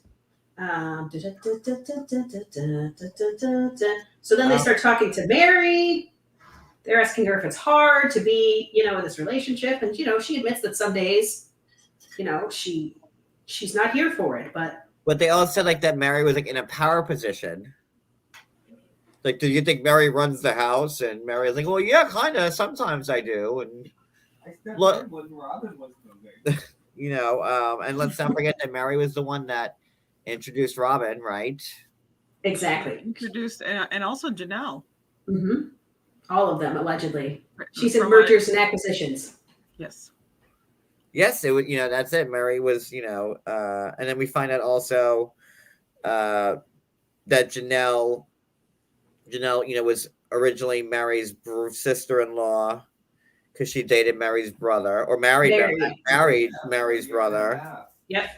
B: So then they start talking to Meri. They're asking her if it's hard to be, in this relationship. And, she admits that some days, she's not here for it. But
A: they all said that Meri was in a power position. Do you think Meri runs the house? And Meri's well, yeah, kind of. Sometimes I do. And look, when Robin was moving. And let's not forget that Meri was the one that introduced Robin, right?
B: Exactly.
C: Introduced and also Janelle.
B: Mm-hmm. All of them, allegedly. She's in mergers and acquisitions.
C: Yes.
A: Yes, it would. That's it. Meri was, and then we find out also that Janelle, was originally Meri's sister-in-law because she dated Meri's brother, or married Meri's brother.
B: Yep.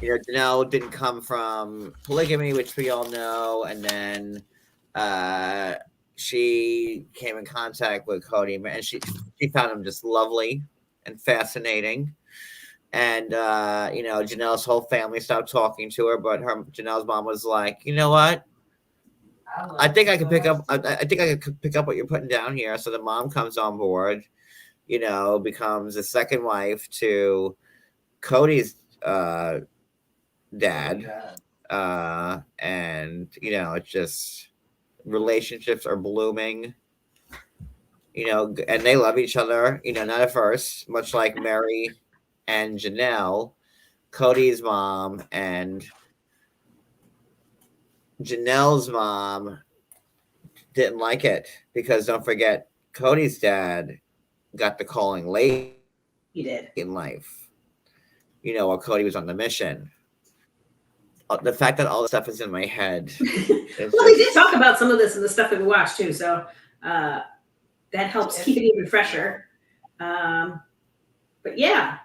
A: Janelle didn't come from polygamy, which we all know, and then she came in contact with Cody, and she found him just lovely and fascinating. And Janelle's whole family stopped talking to her, but Janelle's mom was like, you know what? I think I could pick up. I think I could pick up what you're putting down here. So the mom comes on board, becomes a second wife to Cody's dad. And it's just relationships are blooming. And they love each other. Not at first, much like Meri and Janelle, Cody's mom and Janelle's mom didn't like it because don't forget, Cody's dad got the calling late.
B: He did
A: in life. While Cody was on the mission. the fact that all the stuff is in my head.
B: Well, they did talk about some of this in the stuff that we watched too, so that helps keep it even fresher. But yeah,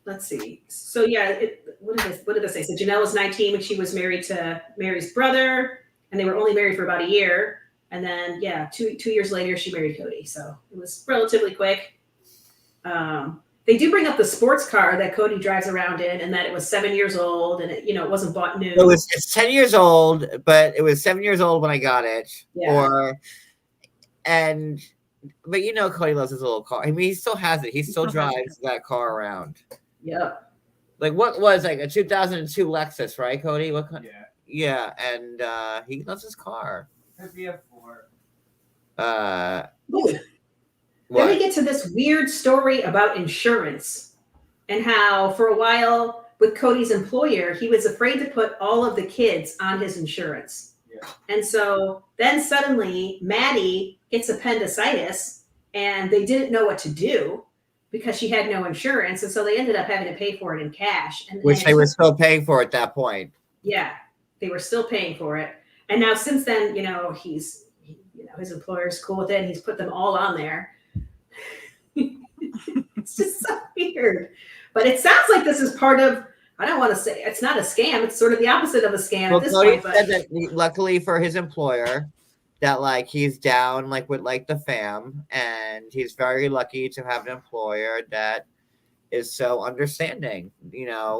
B: let's see. So yeah, what did this say? So Janelle was 19 when she was married to Mary's brother, and they were only married for about a year. And then yeah, two years later, she married Cody. So it was relatively quick. They do bring up the sports car that Cody drives around in, and that it was 7 years old, and it wasn't bought new.
A: It's 10 years old, but it was 7 years old when I got it.
B: Yeah.
A: But Cody loves his little car. I mean, he still has it. He still drives that car around.
B: Yep.
A: Like what was like a 2002 Lexus, right, Cody? What kind?
D: Yeah.
A: Yeah, and he loves his car.
D: Could be a 4.
B: Ooh. Then we get to this weird story about insurance and how for a while with Cody's employer, he was afraid to put all of the kids on his insurance.
D: Yeah.
B: And so then suddenly Maddie gets appendicitis and they didn't know what to do because she had no insurance. And so they ended up having to pay for it in cash.
A: Which they were still paying for at that point.
B: Yeah, they were still paying for it. And now since then, his employer's cool with it and he's put them all on there. It's just so weird. But it sounds like this is part of, I don't want to say, it's not a scam. It's sort of the opposite of a scam at this
A: Cody
B: point.
A: said that luckily for his employer, that like he's down like with like the fam, and he's very lucky to have an employer that is so understanding.
B: It's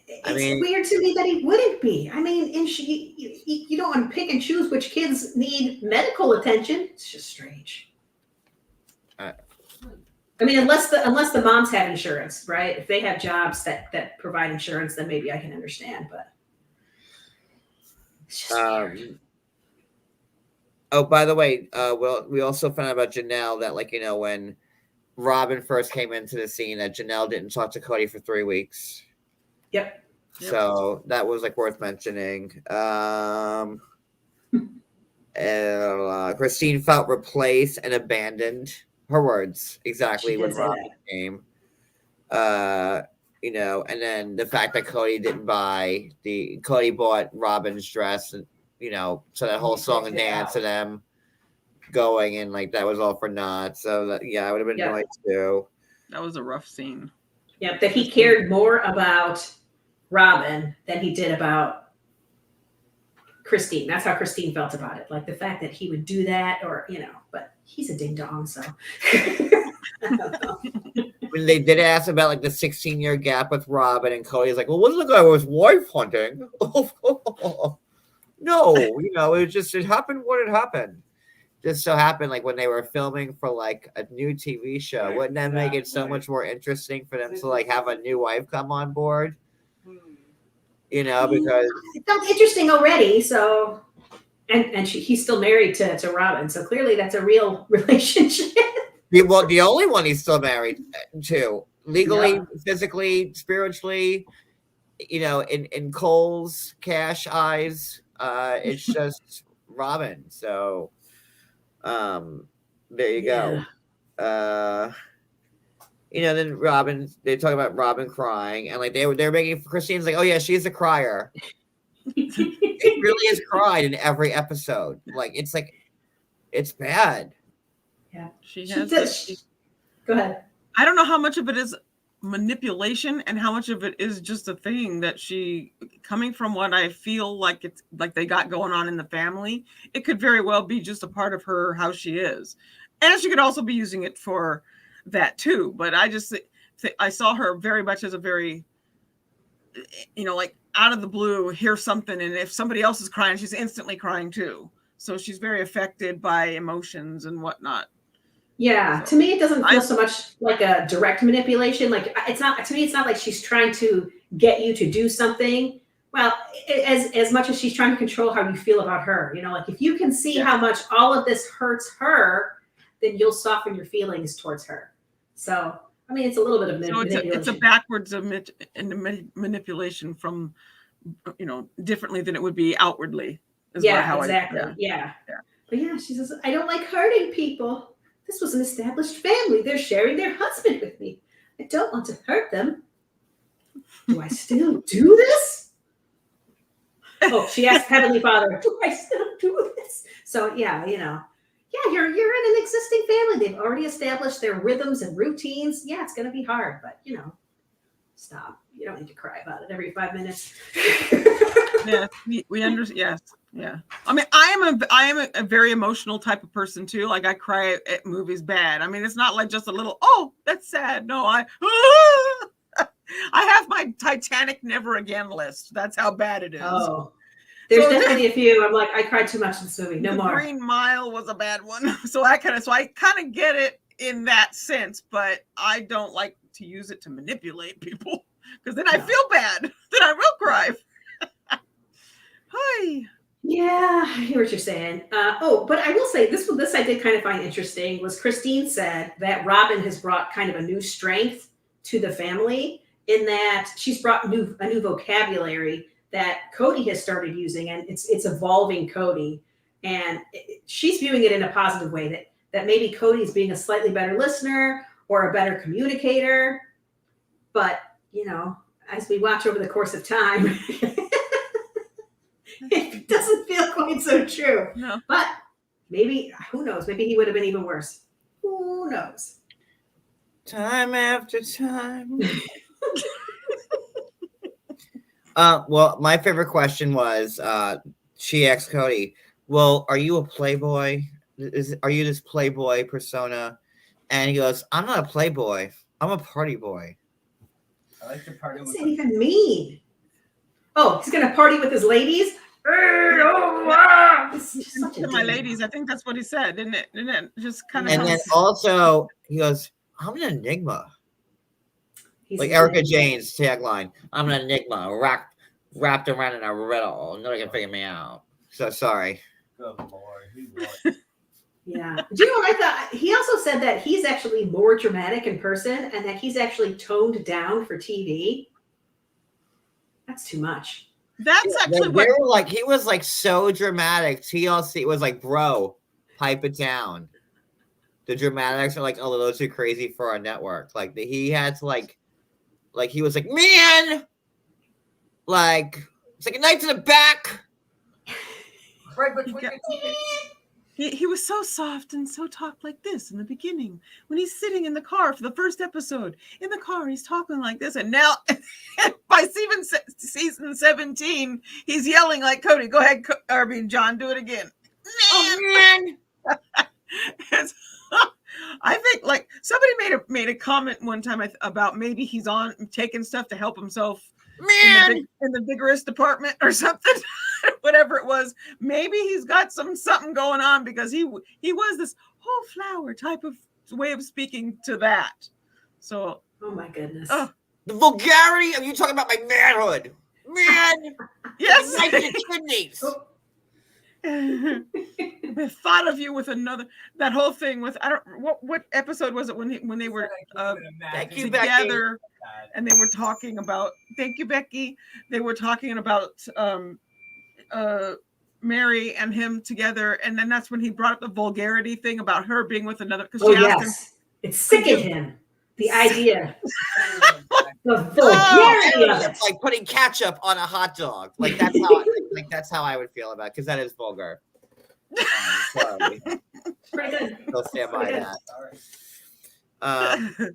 B: weird to me that he wouldn't be. I mean, you don't want to pick and choose which kids need medical attention. It's just strange. I mean, unless the moms have insurance, right? If they have jobs that provide insurance, then maybe I can understand. But it's just weird.
A: Oh, by the way, we also found out about Janelle that when Robin first came into the scene, that Janelle didn't talk to Cody for 3 weeks.
B: Yep.
A: So that was worth mentioning. Christine felt replaced and abandoned. Her words exactly when Robin came. And then the fact that Cody bought Robin's dress, and so that whole song and dance of them going, and that was all for naught. So I would have been annoyed too.
C: That was a rough scene.
B: Yeah, that he cared more about Robin than he did about Christine. That's how Christine felt about it. Like the fact that he would do that, or but he's a ding dong, so I don't know.
A: When they did ask about the 16-year gap with Robin, and Cody's like, well, wasn't the guy who was wife hunting? No, it happened when it happened. Just so happened when they were filming for a new TV show. Wouldn't that make it so much more interesting for them to have a new wife come on board? Because
B: it felt interesting already. So, and he's still married to Robin. So clearly that's a real relationship.
A: Well, the only one he's still married to, legally, physically, spiritually, in Cole's cash eyes, it's just Robin. So, there you go. Then Robin, they talk about Robin crying, and they were making Christine's oh yeah, she's a crier. It really is cried in every episode. It's bad.
B: Yeah,
C: she has.
B: Go ahead.
C: I don't know how much of it is manipulation and how much of it is just a thing that she, coming from what I feel like it's they got going on in the family, it could very well be just a part of her, how she is. And she could also be using it for that too. But I just I saw her very much as a very, out of the blue, hear something, and if somebody else is crying, she's instantly crying too. So she's very affected by emotions and whatnot.
B: Yeah, to me, it doesn't feel so much like a direct manipulation. It's not, to me, it's not like she's trying to get you to do something. Well, as much as she's trying to control how you feel about her, if you can see how much all of this hurts her, then you'll soften your feelings towards her. So, I mean, it's a little bit of manipulation.
C: It's a backwards manipulation from, differently than it would be outwardly.
B: Exactly. Yeah. But yeah, she says, I don't like hurting people. This was an established family. They're sharing their husband with me. I don't want to hurt them. do I still do this? Oh, she asked Heavenly Father, do I still do this? So yeah, you're in an existing family. They've already established their rhythms and routines. Yeah, it's gonna be hard, but stop. You don't need to cry about it every 5 minutes.
C: Yeah, we understand. Yes, yeah. I mean, I am a very emotional type of person too. Like I cry at movies bad. I mean, it's not like just a little, oh, that's sad. No, I have my Titanic never again list. That's how bad it is.
B: Oh, there's definitely a few. I'm like, I cried too much in this movie. No
C: the
B: more.
C: Green Mile was a bad one. So I kind of get it in that sense, but I don't like to use it to manipulate people because then I feel bad. Then I will cry. Hi.
B: Yeah, I hear what you're saying. But I will say this I did kind of find interesting was Christine said that Robin has brought kind of a new strength to the family in that she's brought a new vocabulary that Cody has started using, and it's evolving Cody, and she's viewing it in a positive way that maybe Cody's being a slightly better listener or a better communicator, but as we watch over the course of time. It doesn't feel quite so true.
C: No.
B: But maybe, who knows? Maybe he would have been even worse. Who knows?
A: Time after time. Well, my favorite question was, she asked Cody, well, are you a playboy? Are you this playboy persona? And he goes, I'm not a playboy. I'm a party boy.
D: I like the party.
B: What does it even mean? Oh, he's going to party with his ladies?
C: To my ladies, I think that's what he said, didn't it? Just kind of.
A: And then also he goes, I'm an enigma. Like Erica Jane's tagline, I'm an enigma wrapped around in a riddle. Nobody can figure me out. So sorry.
D: Good Lord.
B: Yeah. Do you know what I thought? He also said that he's actually more dramatic in person and that he's actually toned down for TV. That's too much.
C: That's actually what
A: he was like so dramatic. TLC was like, bro, pipe it down. The dramatics are like a little too crazy for our network. Like he had to like he was like, man, like it's like a knife to the back.
D: Right between
C: he was so soft and so talked like this in the beginning when he's sitting in the car for the first episode. In the car, he's talking like this, and now by season 17, he's yelling like Cody. Go ahead, John, do it again. Man. I think like somebody made a comment one time about maybe he's on taking stuff to help himself. Man, in the vigorous department or something, whatever it was. Maybe he's got something going on because he was this whole flower type of way of speaking to that. So,
B: oh my goodness,
A: the vulgarity of you talking about my manhood, man.
C: Yes,
A: like your kidneys.
C: The thought of you with another, that whole thing with what episode was it when they were together and they were talking about, thank you, Becky. They were talking about Meri and him together, and then that's when he brought up the vulgarity thing about her being with another, because she asked him.
B: It sickened him. The idea. The vulgarity of it.
A: Like putting ketchup on a hot dog. Like that's how I would feel about it, because that is vulgar. Sorry.
B: Pretty good.
A: I'll stand by that.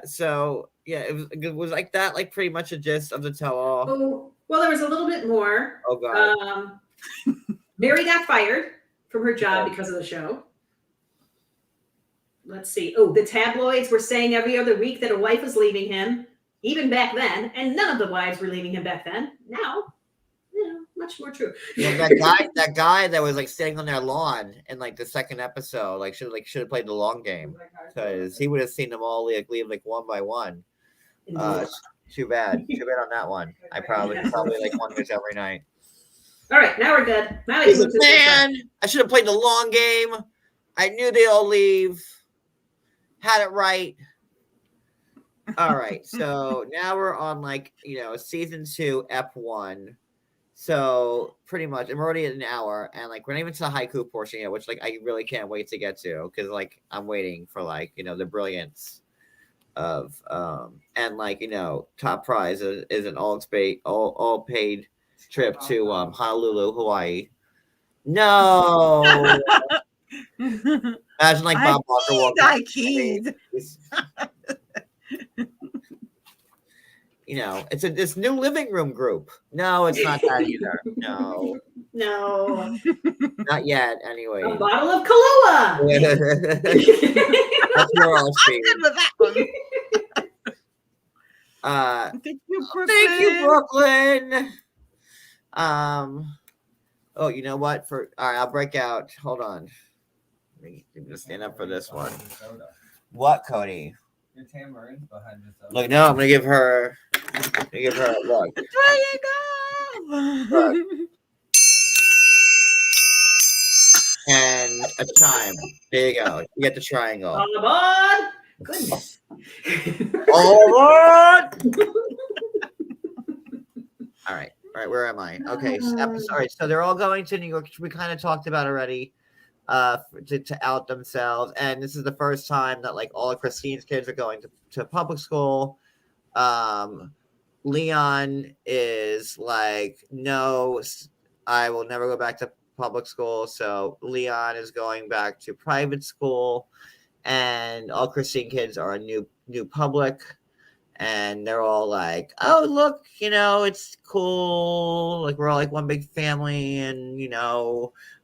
A: So yeah, it was like that, like pretty much a gist of the tell-all.
B: Oh, well, there was a little bit more.
A: Oh god.
B: Meri got fired from her job because of the show. Let's see. Oh, the tabloids were saying every other week that a wife was leaving him, even back then, and none of the wives were leaving him back then. Now, much more true.
A: Yeah, that guy that was like standing on their lawn in like the second episode, should have played the long game, because he would have seen them all leave like one by one. Too bad on that one. I probably like one this every night.
B: All right, now we're good. Now
A: he's like, man, I should have played the long game. I knew they all leave. Had it right. All right, so now we're on season 2, Ep1. So pretty much, I'm already at an hour, and we're not even to the haiku portion yet, which I really can't wait to get to, because I'm waiting for the brilliance and like top prize is an all paid trip to Honolulu, Hawaii. No, imagine like Bob Walker walking.
C: I keyed.
A: It's this new living room group. No, it's not that either. No, not yet. Anyway,
B: A bottle of Kahlua.
A: that's your all speed.
C: I'm good with that one. Thank you, Brooklyn.
A: Thank you, Brooklyn. Oh, you know what? All right, I'll break out. Hold on. I'm gonna stand up for this one. What, Cody?
D: Your tamarind behind the soda.
A: Look, no, I'm gonna give her. Look.
C: Triangle.
A: And a chime. There you go. You get the triangle.
B: All aboard. Goodness.
A: All right. All right. Where am I? Okay. Sorry. So they're all going to New York, which we kind of talked about already, to out themselves. And this is the first time that like all of Christine's kids are going to public school. Leon is like, no, I will never go back to public school. So Leon is going back to private school, and all Christine kids are a new public. And they're all like, oh, look, it's cool. Like, we're all like one big family. And,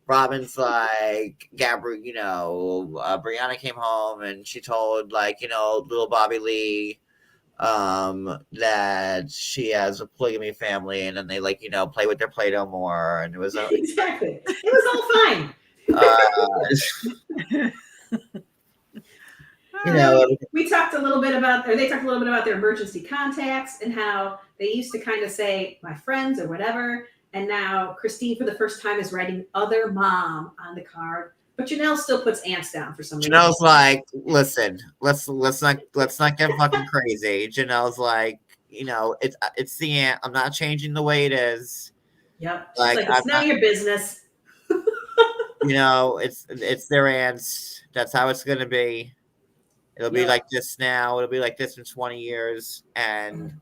A: Robin's like, Brianna came home and she told, like, little Bobby Lee that she has a polygamy family. And then they, like, play with their Play-Doh more. And it was
B: Exactly. It was all fine. We talked a little bit about, or they talked a little bit about their emergency contacts and how they used to kind of say my friends or whatever. And now Christine, for the first time, is writing other mom on the card. But Janelle still puts ants down for some reason.
A: Janelle's like, listen, let's not get fucking crazy. Janelle's like, it's the ant. I'm not changing the way it is.
B: Yep. Like it's none of your business.
A: It's their ants. That's how it's gonna be. It'll be like this now. It'll be like this in 20 years. And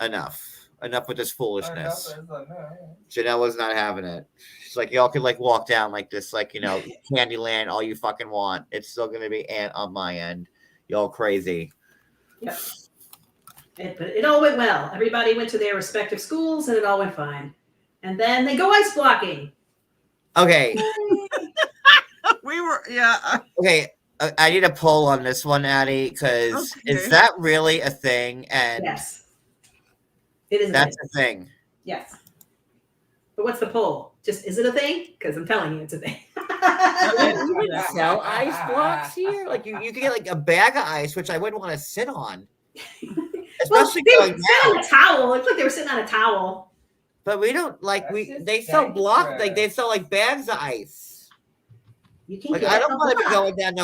A: enough with this foolishness. Janelle was not having it. She's like, y'all could like walk down like this, like, Candyland, all you fucking want. It's still going to be ant on my end. Y'all crazy.
B: Yep. But it all went well. Everybody went to their respective schools and it all went fine. And then they go ice blocking.
A: Okay.
C: Okay.
A: I need a poll on this one, Addie, because is that really a thing? And
B: yes, it is.
A: That's a thing.
B: Yes. But what's the poll? Just is it a thing? Because I'm telling you, it's a thing.
A: You can sell ice blocks here. Like you can get like a bag of ice, which I wouldn't want to sit on. Especially
B: they were sitting on a towel. It looked like they were sitting on a towel.
A: But we don't like they sell blocks, like they sell like bags of ice.
B: You can
A: like I don't want to be going down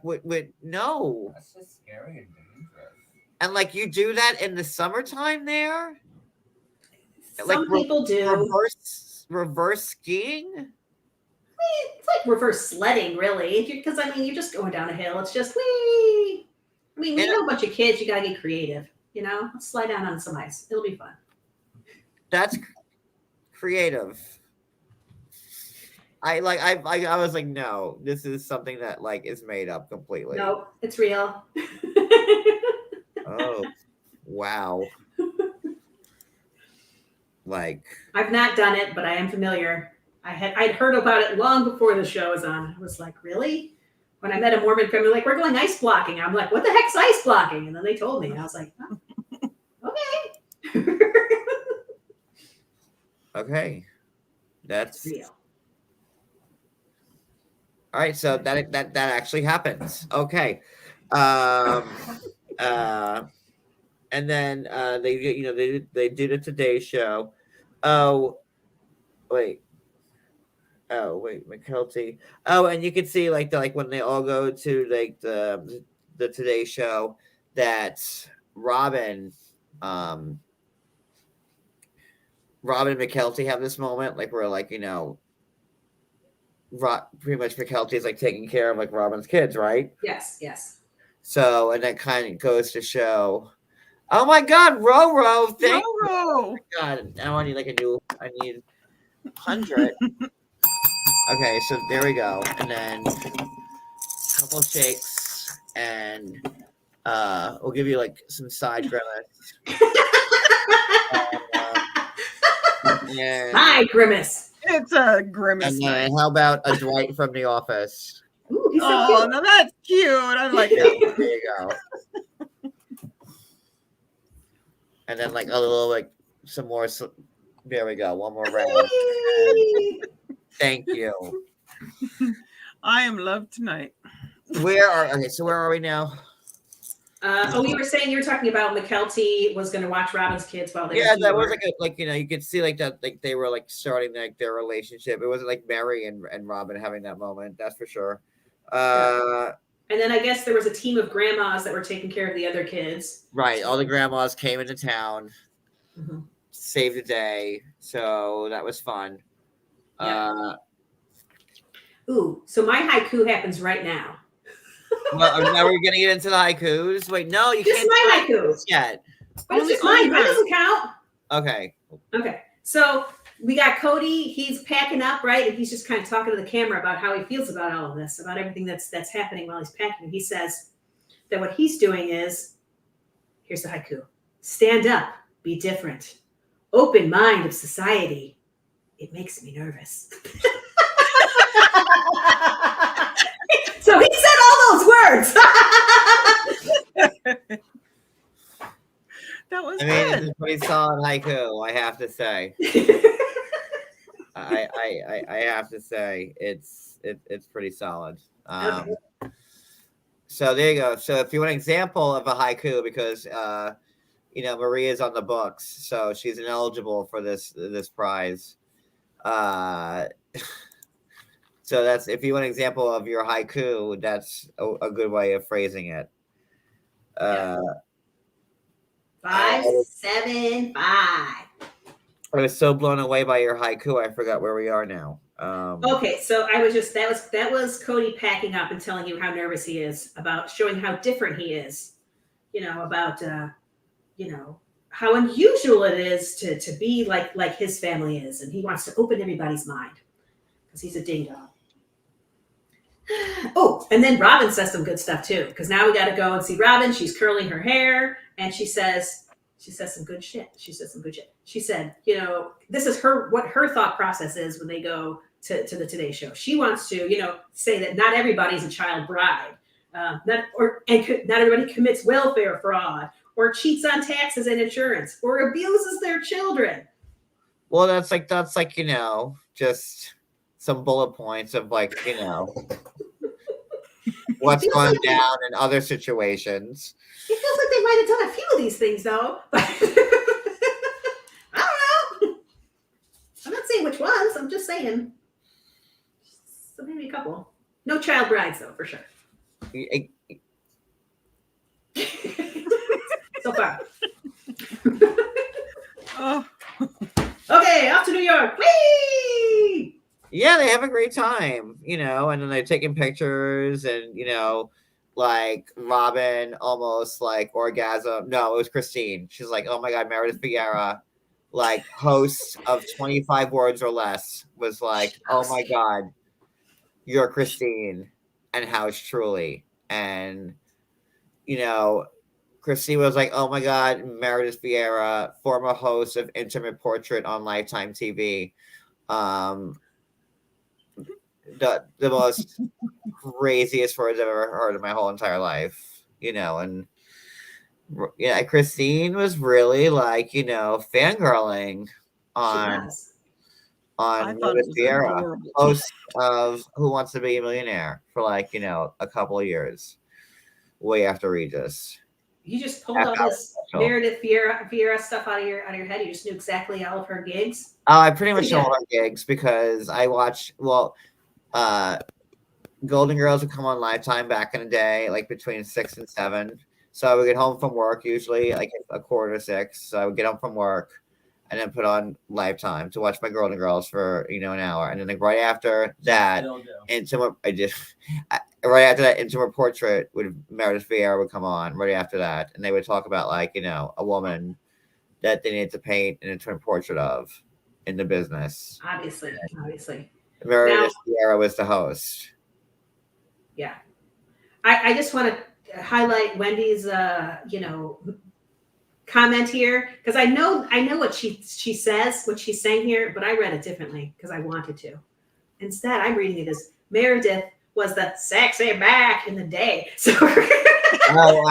A: with no.
D: That's just scary and dangerous.
A: And like you do that in the summertime there?
B: Some people do.
A: Reverse skiing?
B: I mean, it's like reverse sledding, really. Because you're just going down a hill. It's just whee. I mean, when you know a bunch of kids, you gotta get creative. Let's slide down on some ice. It'll be fun.
A: That's creative. I was like, no, this is something that like is made up completely.
B: Nope, it's real.
A: Oh, wow. Like
B: I've not done it, but I am familiar. I'd heard about it long before the show was on. I was like, really? When I met a Mormon family, like, we're going ice blocking. I'm like, what the heck's ice blocking? And then they told me. And I was like, oh, okay.
A: Okay. That's
B: real.
A: All right, so that actually happens. Okay. And then they did a Today Show. Oh wait, Mykelti. Oh, and you can see like when they all go to like the Today Show that Robin and Mykelti have this moment like where like pretty much Mykelti is like taking care of like Robin's kids, right?
B: Yes.
A: So, and that kind of goes to show. Oh my God, Roro! Thank you.
C: Roro.
A: God, now I need like a new. I need 100. Okay, so there we go, and then a couple shakes, and we'll give you like some side grimace. And,
B: Hi, Grimace.
C: It's a grimace.
A: and
C: night.
A: then how about a Dwight from The Office?
B: Ooh, he's so
C: Oh,
B: cute.
C: no, that's cute. I like
A: Yeah,
C: that.
A: there you go. And then like a little like some more. There we go. One more round. Thank you.
C: I am loved tonight.
A: So where are we now?
B: You were saying you were talking about Mykelti was going to watch Robin's kids while they
A: Yeah,
B: were
A: that was
B: here.
A: like you could see like that, like they were like starting like their relationship. It wasn't like Meri and Robin having that moment, that's for sure.
B: And then I guess there was a team of grandmas that were taking care of the other kids.
A: Right, all the grandmas came into town,
B: Mm-hmm.
A: saved the day, so that was fun.
B: Yeah. Ooh, so my haiku happens right now.
A: Well, now we're gonna get into the haikus. Wait, no, you
B: Just
A: can't
B: my
A: do
B: haiku.
A: haikus yet.
B: But it's just mine. Mine doesn't count.
A: Okay.
B: Okay. So we got Cody. He's packing up, right? And he's just kind of talking to the camera about how he feels about all of this, about everything that's happening while he's packing. He says that what he's doing is, here's the haiku: stand up, be different, open mind of society. It makes me nervous. So he said all those words.
C: That was
A: I mean,
C: good.
A: it's a pretty solid haiku, I have to say. I have to say it's pretty solid.
B: Okay.
A: So there you go. So if you want an example of a haiku, because Maria's on the books, so she's ineligible for this prize. So that's, if you want an example of your haiku, that's a good way of phrasing it.
B: 5, 7, 5.
A: I was so blown away by your haiku, I forgot where we are now.
B: Okay, so I was just that was Cody packing up and telling you how nervous he is, about showing how different he is, about how unusual it is to be like his family is, and he wants to open everybody's mind because he's a ding dong. Oh, and then Robin says some good stuff too, because now we got to go and see Robin. She's curling her hair, and she says some good shit. She said, this is what her thought process is when they go to the Today Show. She wants to, say that not everybody's a child bride, not everybody commits welfare fraud or cheats on taxes and insurance or abuses their children.
A: Well, that's like just some bullet points of what's going down in other situations.
B: It feels like they might have done a few of these things, though. But I don't know. I'm not saying which ones. I'm just saying. So maybe a couple. No child brides, though, for sure. So far.
C: Oh.
B: Okay, off to New York. Whee!
A: Yeah, they have a great time, and then they're taking pictures, and like Robin almost like orgasm. No, it was Christine. She's like, oh my God, Meredith Vieira, like host of 25 Words or Less, was like, oh my God, you're Christine and House Truly. And, Christine was like, oh my God, Meredith Vieira, former host of Intimate Portrait on Lifetime TV. The most craziest words I've ever heard in my whole entire life, and Christine was really like, fangirling on Meredith Vieira, host of Who Wants to Be a Millionaire for a couple of years, way after Regis.
B: You just pulled all this Meredith Vieira stuff out of your head. You just knew exactly all of her gigs.
A: Oh, I pretty much know all her gigs because I watched. Golden Girls would come on Lifetime back in the day, like between 6 and 7. So I would get home from work usually like 5:45. So I would get home from work and then put on Lifetime to watch my Golden Girls for an hour, and then like right after that, right after that, Intimate Portrait with Meredith Vieira would come on right after that, and they would talk about like a woman that they needed to paint an intimate portrait of in the business.
B: Obviously.
A: Meredith Vieira was the host.
B: Yeah. I just want to highlight Wendy's comment here, because I know what she says, what she's saying here, but I read it differently because I wanted to. Instead, I'm reading it as Meredith was the sexy back in the day. So I know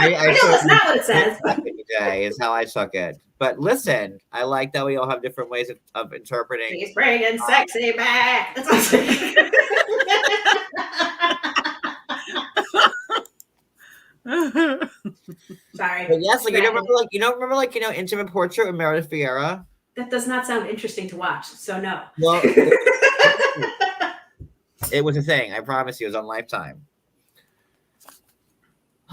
B: that's not what it says.
A: Back in the day is how I took it. But listen, I like that we all have different ways of interpreting.
B: She's bringing sexy back. That's what I'm saying. Sorry.
A: But yes, like you don't remember Intimate Portrait with Meredith Vieira?
B: That does not sound interesting to watch, so no.
A: Well, it was a thing. I promise you, it was on Lifetime.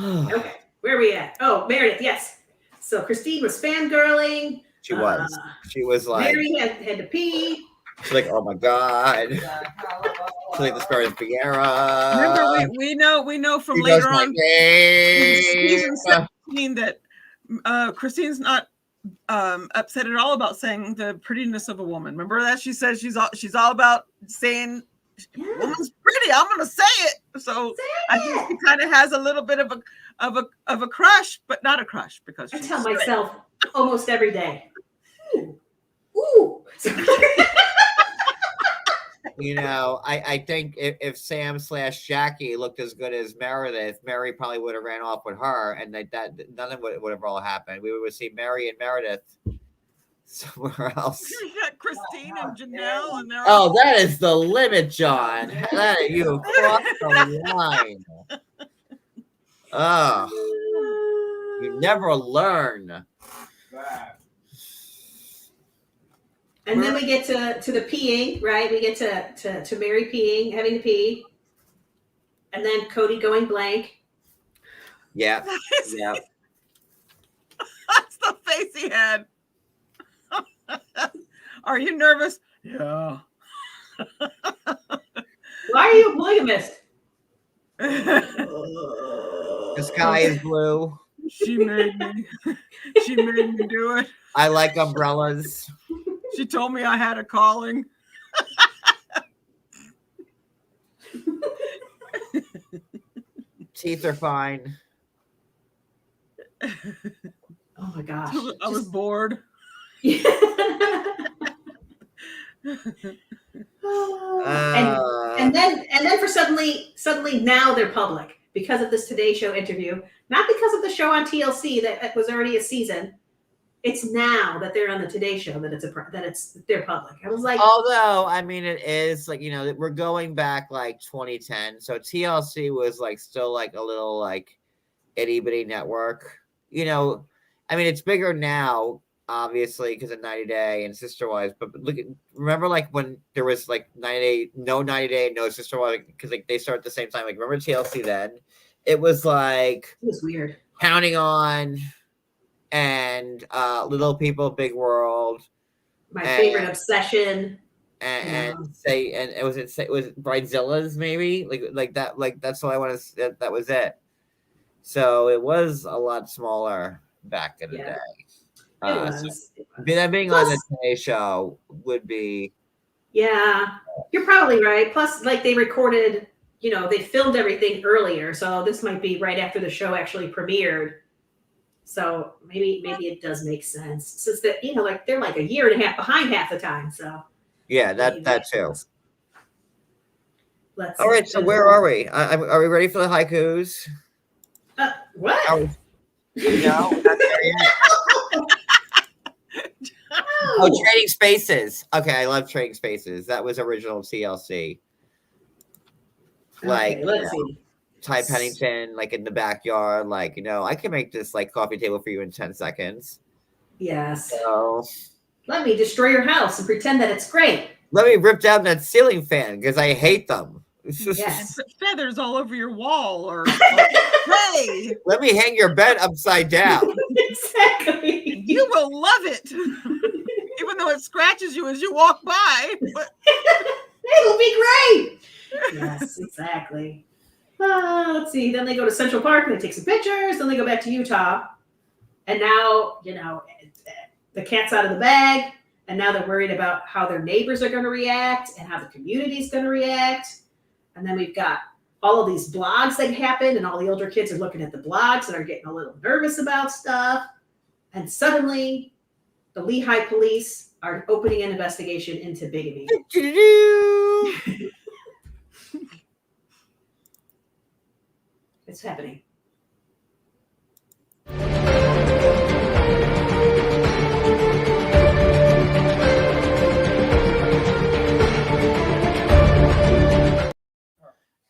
B: Okay, where are we at? Oh, Meredith, yes. So Christine was fangirling.
A: She was. She was like.
B: Mary had to pee.
A: She's like, oh my god. She's like this Meredith Vieira.
C: Remember, we know from
A: She
C: later
A: does my
C: on
A: game.
C: season 17 that Christine's not upset at all about saying the prettiness of a woman. Remember that she says she's all about saying woman's pretty. I'm gonna say it. So I think she kind of has a little bit of a crush, but not a crush because
B: I
C: she's
B: tell
C: straight.
B: myself almost every day. Ooh.
A: I think if Sam / Jackie looked as good as Meredith, Meri probably would have ran off with her, and that nothing would have all happened. We would see Meri and Meredith somewhere else.
C: You got Christine and Janelle, and they're
A: Oh, that is the limit, John. You crossed the line. Oh, you never learn.
B: And then we get to the peeing, right? We get to Meri peeing, having to pee. And then Cody going blank.
A: Yeah. Yeah.
C: That's the face he had. Are you nervous? Yeah.
B: Why are you a polygamist?
A: The sky is blue.
C: She made me do it.
A: I like umbrellas.
C: She told me I had a calling.
A: Teeth are fine.
B: Oh my gosh.
C: I was bored.
B: And then for suddenly now they're public because of this Today Show interview, not because of the show on TLC that was already a season. It's now that they're on the Today Show that they're public. I was like,
A: although I mean, it is like we're going back like 2010, so TLC was like still like a little like itty bitty network. I mean, it's bigger now, obviously, because of 90 Day and Sister Wives. But remember like when there was like 90 Day, no 90 Day, no Sister Wives, because like they started at the same time. Like remember TLC then? It was like
B: it was weird.
A: Counting On. And Little People, Big World.
B: My favorite obsession.
A: And it was Bridezilla's maybe like that. Like that's all I want to. That was it. So it was a lot smaller back in the day.
B: It was.
A: That being on the Today Show would be.
B: Yeah, you're probably right. Plus, like they recorded, they filmed everything earlier, so this might be right after the show actually premiered. So maybe it does make sense since that like they're like a year and a half behind half the time. So
A: yeah, that too.
B: Let's.
A: All right, so where are we? Are we ready for the haikus?
B: What?
A: No, not there yet. Oh, Trading Spaces. Okay, I love Trading Spaces. That was original TLC. Like,
B: okay, let's see.
A: Ty Pennington, like in the backyard, like, I can make this like coffee table for you in 10 seconds.
B: Yes.
A: So
B: let me destroy your house and pretend that it's great.
A: Let me rip down that ceiling fan because I hate them.
B: Yes.
C: Put feathers all over your wall or hey.
A: Let me hang your bed upside down.
B: Exactly.
C: You will love it. Even though it scratches you as you walk by. But...
B: It'll be great. Yes, exactly. Let's see. Then they go to Central Park and they take some pictures. Then they go back to Utah. And now, the cat's out of the bag. And now they're worried about how their neighbors are going to react and how the community is going to react. And then we've got all of these blogs that happen, and all the older kids are looking at the blogs and are getting a little nervous about stuff. And suddenly, the Lehigh police are opening an investigation into bigamy. It's happening.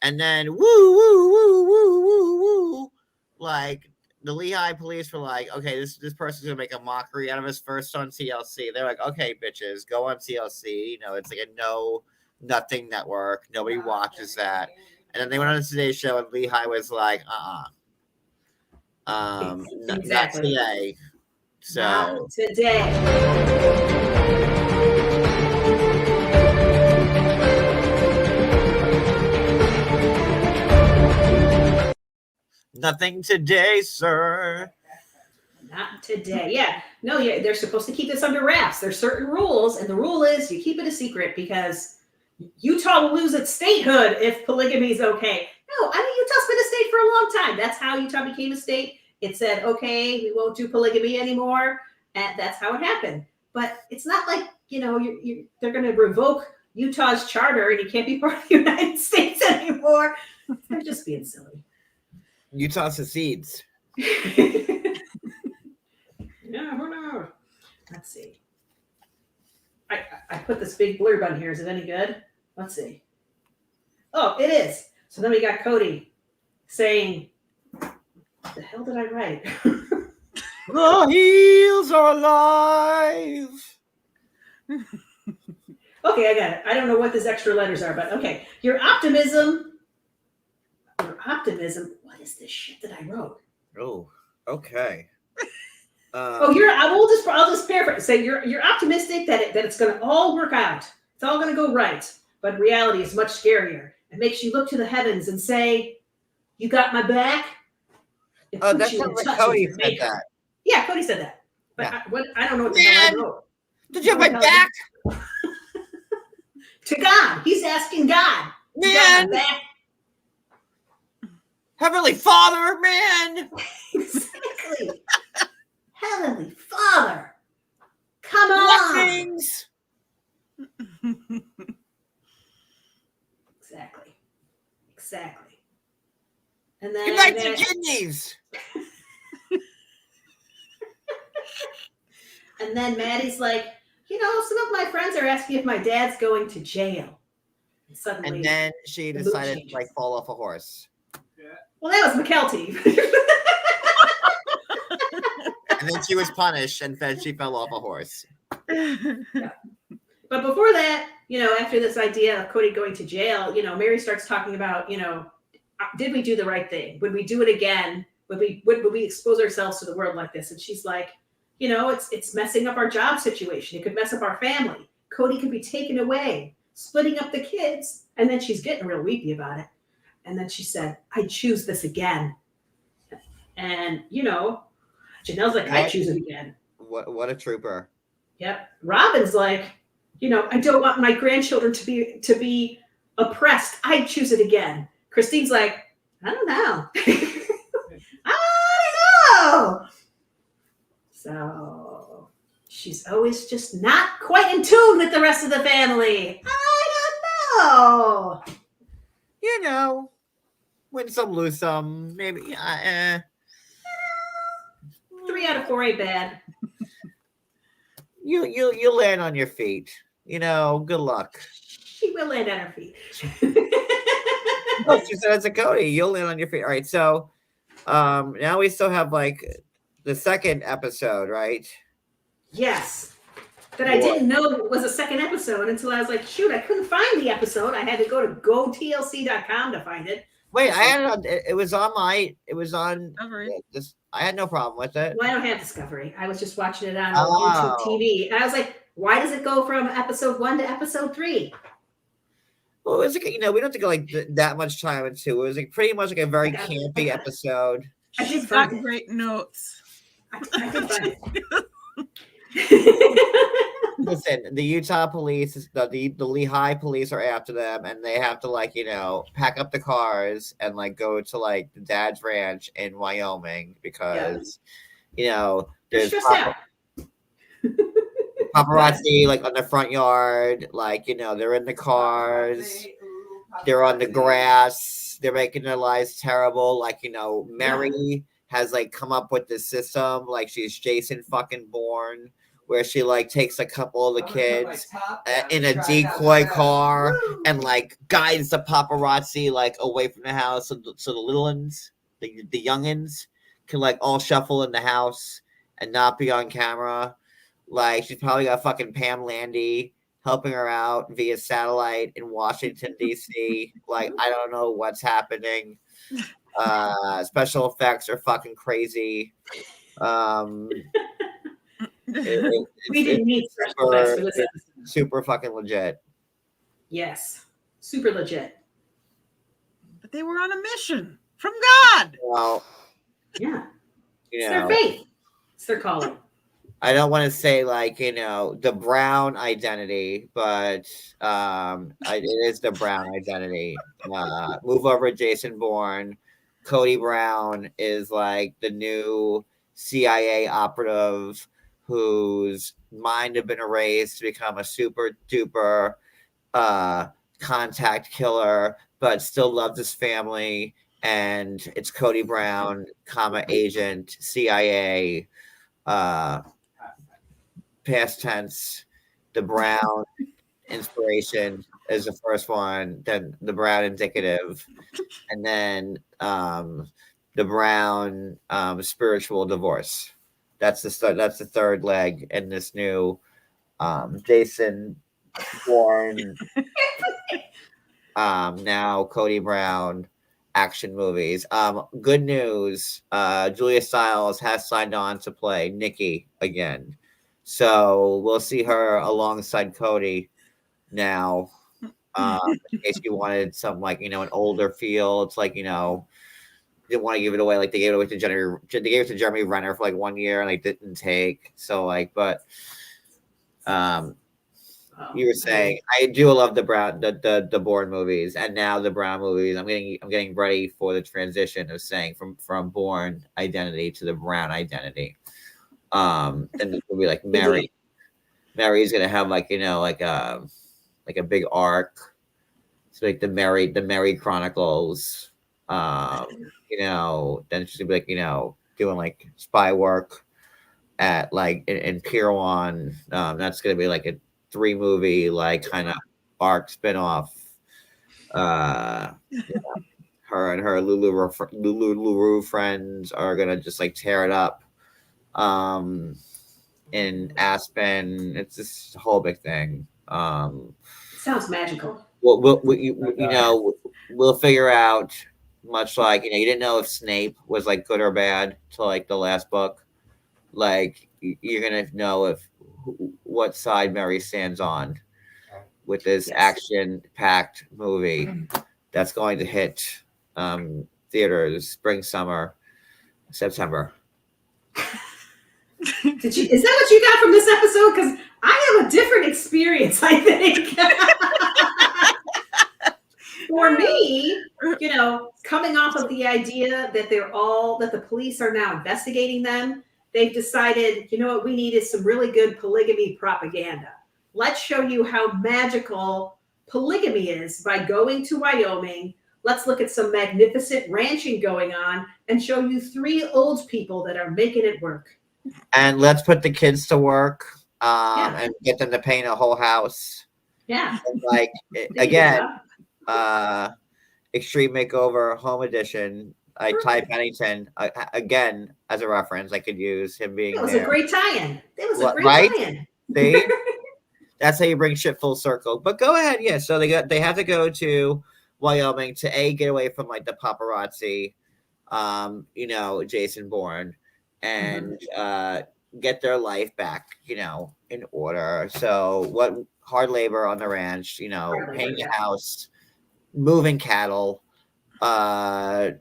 A: And then woo, woo, woo, woo, woo, woo. Like the Lehigh police were like, okay, this person's gonna make a mockery out of us first on CLC. They're like, okay, bitches, go on CLC. It's like a nothing network. Nobody watches that. And then they went on the Today Show, and Lehigh was like,
B: Exactly.
A: not today. So
B: Not today.
A: nothing today, sir.
B: Not today. Yeah. No, they're supposed to keep this under wraps. There's certain rules, and the rule is you keep it a secret because Utah will lose its statehood if polygamy is okay. No, Utah's been a state for a long time. That's how Utah became a state. It said, okay, we won't do polygamy anymore. And that's how it happened. But it's not like, they're going to revoke Utah's charter and you can't be part of the United States anymore. They're just being silly.
A: Utah secedes.
B: Yeah, who knows? Let's see. I put this big blurb on here. Is it any good? Let's see. Oh, it is. So then we got Cody saying, what the hell did I write?
A: The heels are alive.
B: Okay, I got it. I don't know what these extra letters are, but okay. Your optimism. What is this shit that I wrote?
A: Oh, okay.
B: I'll just paraphrase. Say you're optimistic that it's going to all work out. It's all going to go right. But reality is much scarier. It makes you look to the heavens and say, "You got my back."
A: Oh, that's what Cody said that.
B: Yeah, Cody said that. But
A: Yeah.
B: I don't know what the hell I wrote.
A: Did you have my back?
B: To God. He's asking God. You got my back?
A: Heavenly Father, man.
B: Exactly. Heavenly Father. Come on.
A: Blessings.
B: Exactly. And then
A: Unite the kidneys.
B: And then Maddie's like, some of my friends are asking if my dad's going to jail. And suddenly,
A: and then she decided to fall off a horse.
B: Well, that was Mykelti.
A: And then she was punished, and then she fell off a horse.
B: Yeah. But before that, after this idea of Cody going to jail, Meri starts talking about, did we do the right thing? Would we do it again? Would we expose ourselves to the world like this? And she's like, it's messing up our job situation. It could mess up our family. Cody could be taken away, splitting up the kids. And then she's getting real weepy about it. And then she said, I choose this again. And, Janelle's like, I choose it again.
A: What a trooper.
B: Yep. Robin's like, I don't want my grandchildren to be oppressed. I choose it again. Christine's like, I don't know. I don't know. So she's always just not quite in tune with the rest of the family. I don't know.
A: Win some, lose some. Maybe.
B: 3 out of 4 ain't bad.
A: You'll land on your feet. Good luck.
B: She will land on her feet.
A: Oh, she said it's a Cody. You'll land on your feet. All right. So now we still have the second episode, right?
B: Yes. That I didn't know was a second episode until I was like, shoot, I couldn't find the episode. I had to go to gotlc.com to find it.
A: Wait, I had it was on this. I had no problem with it.
B: Well, I don't have Discovery. I was just watching it on YouTube TV. And I was like, why does it go from episode 1 to episode 3?
A: Well, it was like, we don't have to go like that much time into it. It was like pretty much like a very
B: I got it.
A: campy episode.
B: I did
C: She's
B: find
C: got
B: it.
C: great notes.
B: I did find it.
A: Listen, the Utah police, the Lehigh police are after them, and they have to like pack up the cars and like go to like the dad's ranch in Wyoming because
B: They're
A: there's
B: stressed out.
A: paparazzi like on the front yard, like they're in the cars, they're on the grass, they're making their lives terrible. Like Meri has like come up with this system, like she's Jason fucking Bourne, where she like takes a couple of the kids in a decoy car and like guides the paparazzi like away from the house, so the little ones, the youngins, can like all shuffle in the house and not be on camera. Like she's probably got fucking Pam Landy helping her out via satellite in Washington D.C. Like I don't know what's happening. Special effects are fucking crazy.
B: We didn't need special effects for this episode.
A: Super fucking legit.
B: Yes, super legit.
C: But they were on a mission from God.
A: Well,
B: Yeah, it's their faith. It's their calling.
A: I don't want to say like the Brown identity, but it is the Brown identity. Move over, Jason Bourne. Cody Brown is like the new CIA operative whose mind had been erased to become a super duper contact killer, but still loves his family. And it's Cody Brown, agent, CIA. Past tense, the Brown inspiration is the first one, then the Brown indicative, and then the Brown spiritual divorce. That's the third leg in this new Jason Bourne now Cody Brown action movies. Good news, Julia Stiles has signed on to play Nikki again. So we'll see her alongside Cody now. In case you wanted some like an older feel, it's like didn't want to give it away. Like they gave it away to Jeremy Renner for like 1 year and like didn't take. So like, but you were saying I do love the Brown the Bourne movies and now the Brown movies. I'm getting ready for the transition of saying from Bourne identity to the Brown identity. Then it will be like Meri. Meri's gonna have like like a big arc. It's like the Meri Chronicles. Then she's gonna be like doing like spy work at like in Pier 1. That's gonna be like a 3-movie like kind of arc spinoff. Her and her Lulu friends are gonna just like tear it up. In Aspen, it's this whole big thing.
B: Sounds magical.
A: We'll figure out. Much like you didn't know if Snape was like good or bad till like the last book. Like you're gonna know what side Meri stands on with this action-packed movie that's going to hit theaters spring, summer, September.
B: Is that what you got from this episode? Because I have a different experience, I think. For me, coming off of the idea that that the police are now investigating them, they've decided, what we need is some really good polygamy propaganda. Let's show you how magical polygamy is by going to Wyoming. Let's look at some magnificent ranching going on and show you 3 old people that are making it work.
A: And let's put the kids to work and get them to paint a whole house.
B: Yeah.
A: And like again, Extreme Makeover Home Edition. I type Pennington again as a reference. I could use him being.
B: It was
A: there.
B: a great tie-in. It was a great tie-in.
A: See, that's how you bring shit full circle. But go ahead, yeah. So they have to go to Wyoming to get away from like the paparazzi, Jason Bourne, and get their life back, in order. So what hard labor on the ranch, painting a house, moving cattle.
B: I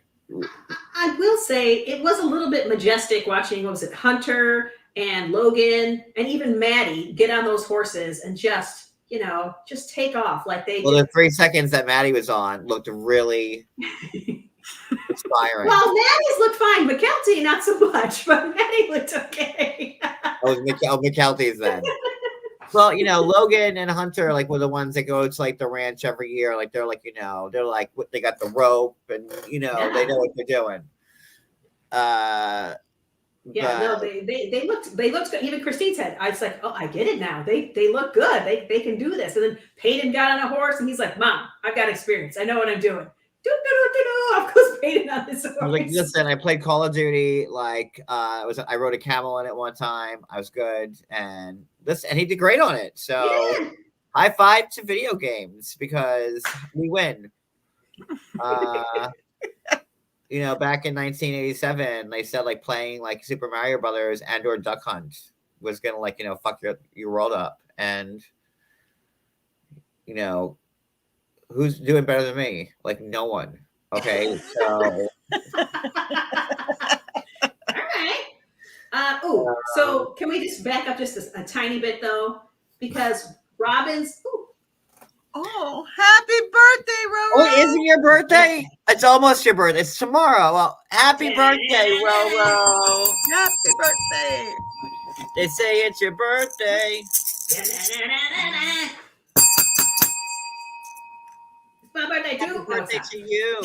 B: will say it was a little bit majestic watching, what was it, Hunter and Logan and even Maddie get on those horses and just take off like they
A: Well,
B: did.
A: the 3 seconds that Maddie was on looked really inspiring.
B: Well, Maddie's looked fine. Mykelti, not so much, but Maddie looked okay.
A: Mykelti's then. Well, Logan and Hunter were the ones that go to the ranch every year. They're they got the rope and they know what they're doing.
B: They looked good. Even Christine said, I was like, oh, I get it now. They look good. They can do this. And then Peyton got on a horse and he's like, Mom, I've got experience. I know what I'm doing. Of course, Peyton on his horse.
A: I was like, listen, I played Call of Duty. I rode a camel in it one time. I was good, and he did great on it. So, high five to video games because we win. Back in 1987, they said playing Super Mario Brothers and/or Duck Hunt was gonna fuck your world up, and who's doing better than me? No one. Okay, so.
B: All right. So can we just back up just a tiny bit though? Because Robin's.
C: Oh, happy birthday, Roro!
A: Oh, is it your birthday? It's almost your birthday. It's tomorrow. Well, happy birthday, Roro.
C: Happy birthday.
A: They say it's your birthday.
B: It's my birthday too.
A: Happy birthday to you.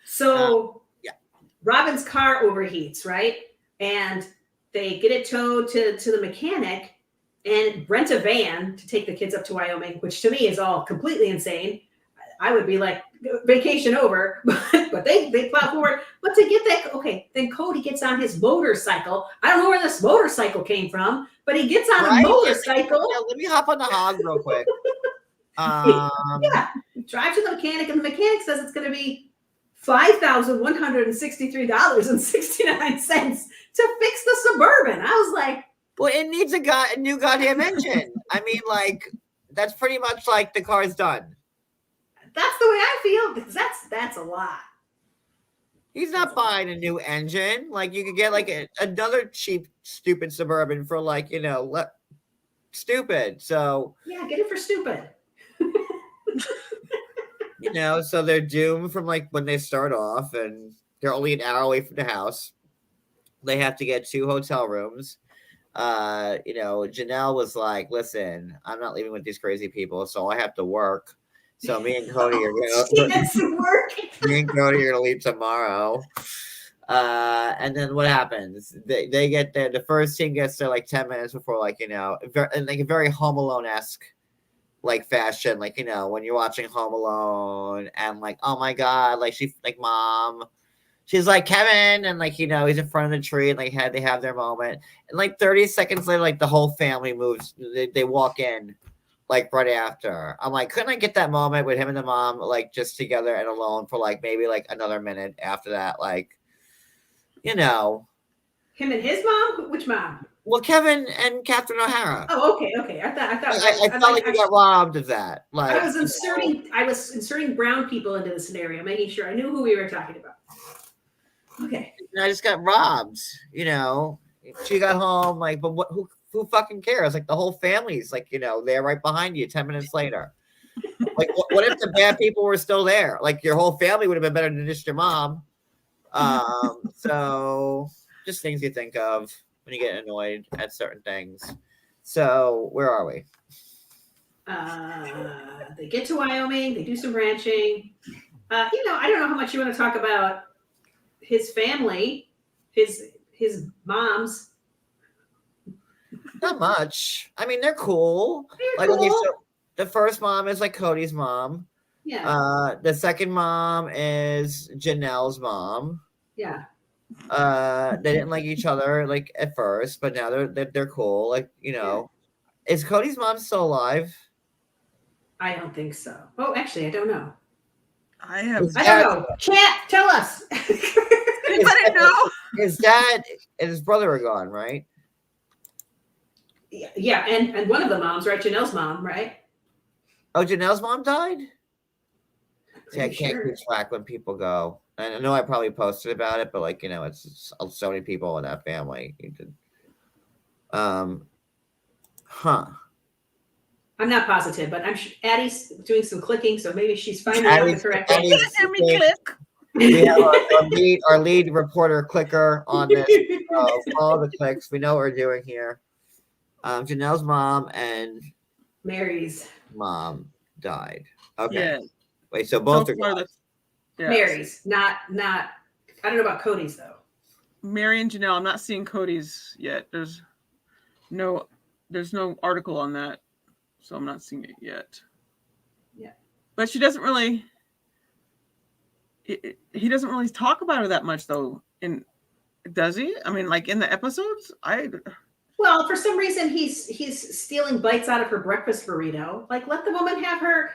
B: So, Robin's car overheats, right? And they get it towed to the mechanic and rent a van to take the kids up to Wyoming, which to me is all completely insane. I would be like, vacation over, but they plow forward. But to get that, then Cody gets on his motorcycle. I don't know where this motorcycle came from, but he gets on a motorcycle.
A: Let me hop on the hog real quick.
B: Drive to the mechanic, and the mechanic says it's going to be $5,163.69 to fix the Suburban. I was like,
A: well, it needs a new goddamn engine. I mean, that's pretty much the car's done.
B: That's the way I feel, because that's a lot.
A: He's not buying a new engine. You could get another cheap, stupid Suburban for stupid. So
B: yeah, get it for stupid.
A: So they're doomed from when they start off, and they're only an hour away from the house. They have to get 2 hotel rooms. Janelle was like, "Listen, I'm not leaving with these crazy people, so I have to work." So me and Cody are gonna leave tomorrow. And then what happens? They get there. The first team gets there 10 minutes before, a very Home Alone-esque fashion, when you're watching Home Alone and oh my god, mom, she's like Kevin, and he's in front of the tree, and they have their moment, and 30 seconds later, the whole family moves. They walk in. Right after. I'm like, couldn't I get that moment with him and the mom, just together and alone for maybe another minute after that?
B: Him and his mom? Which mom?
A: Well, Kevin and Catherine O'Hara.
B: Oh, okay. I
A: felt like you got robbed of that.
B: I was inserting brown people into the scenario, making sure I knew who we were talking about. Okay.
A: And I just got robbed, She got home, but who fucking cares? The whole family's they're right behind you 10 minutes later. What if the bad people were still there? Your whole family would have been better than just your mom. So just things you think of when you get annoyed at certain things. So where are we?
B: They get to Wyoming, they do some ranching. I don't know how much you want to talk about his family, his mom's.
A: Not much. I mean, they're cool.
B: They're cool.
A: Okay, so the first mom is Cody's mom.
B: Yeah.
A: The second mom is Janelle's mom.
B: Yeah.
A: They didn't like each other at first, but now they're cool. Is Cody's mom still alive?
B: I don't think so. Oh, actually, I don't know.
C: I don't
B: know. Chat, tell us.
C: Anybody know?
A: His dad and his brother are gone, right?
B: Yeah, and one of the moms, right? Janelle's mom, right?
A: Oh, Janelle's mom died? See, I
B: Pretty
A: can't
B: sure.
A: keep track when people go. And I know I probably posted about it, but like, it's so many people in that family. Huh.
B: I'm not positive, but I'm sure Addie's doing some clicking, so maybe she's finding out the correct answer.
C: Hear me click.
A: We have our lead reporter clicker on this. So follow the clicks. We know what we're doing here. Janelle's mom and
B: Mary's.
A: mom died. Okay.
C: Yeah.
A: Wait, so both
C: So
A: are
C: far,
A: gone.
C: yes.
B: Mary's, not. I don't know about Cody's though.
C: Meri and Janelle. I'm not seeing Cody's yet. There's no article on that, so I'm not seeing it yet.
B: Yeah.
C: But she doesn't really. He doesn't really talk about her that much, though. Does he? I mean, like in the episodes,
B: Well, for some reason, he's stealing bites out of her breakfast burrito. Like, let the woman have her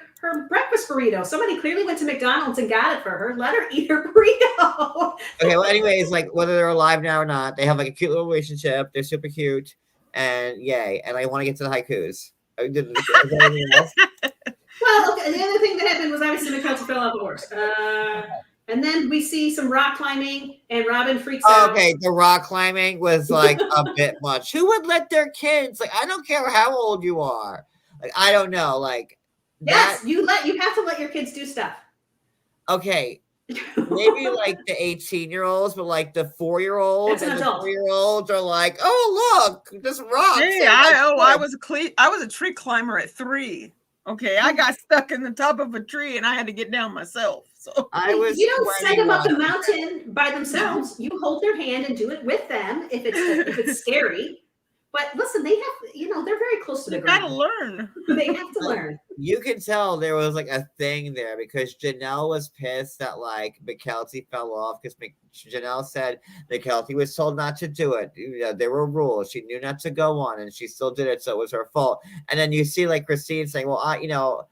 B: breakfast burrito. Somebody clearly went to McDonald's and got it for her. Let her eat her burrito.
A: Okay, well, anyways, like whether they're alive now or not, they have like a cute little relationship. They're super cute, and yay! And I want to get to the haikus. Is there anything else?
B: Well, okay, the other thing that happened was obviously Mykelti fell off a horse. And then we see some rock climbing, and Robin freaks out.
A: Okay, the rock climbing was like a bit much. Who would let their kids? Like, I don't care how old you are. Like, I don't know. Like,
B: Yes, you have to let your kids do stuff.
A: Okay, maybe like the 18-year-olds, but like the 4-year-olds and the 3-year-olds are like, oh look, this rock.
C: Hey, I was a tree climber at 3. Okay, I got stuck in the top of a tree and I had to get down myself. So
B: you don't send them up the mountain by themselves. You hold their hand and do it with them if it's scary. But listen, they have, they're very close to the ground.
C: They gotta learn.
B: They have to learn.
A: You can tell there was like a thing there because Janelle was pissed that like Mykelti fell off because Janelle said Mykelti was told not to do it. There were rules. She knew not to go on and she still did it. So it was her fault. And then you see like Christine saying, well,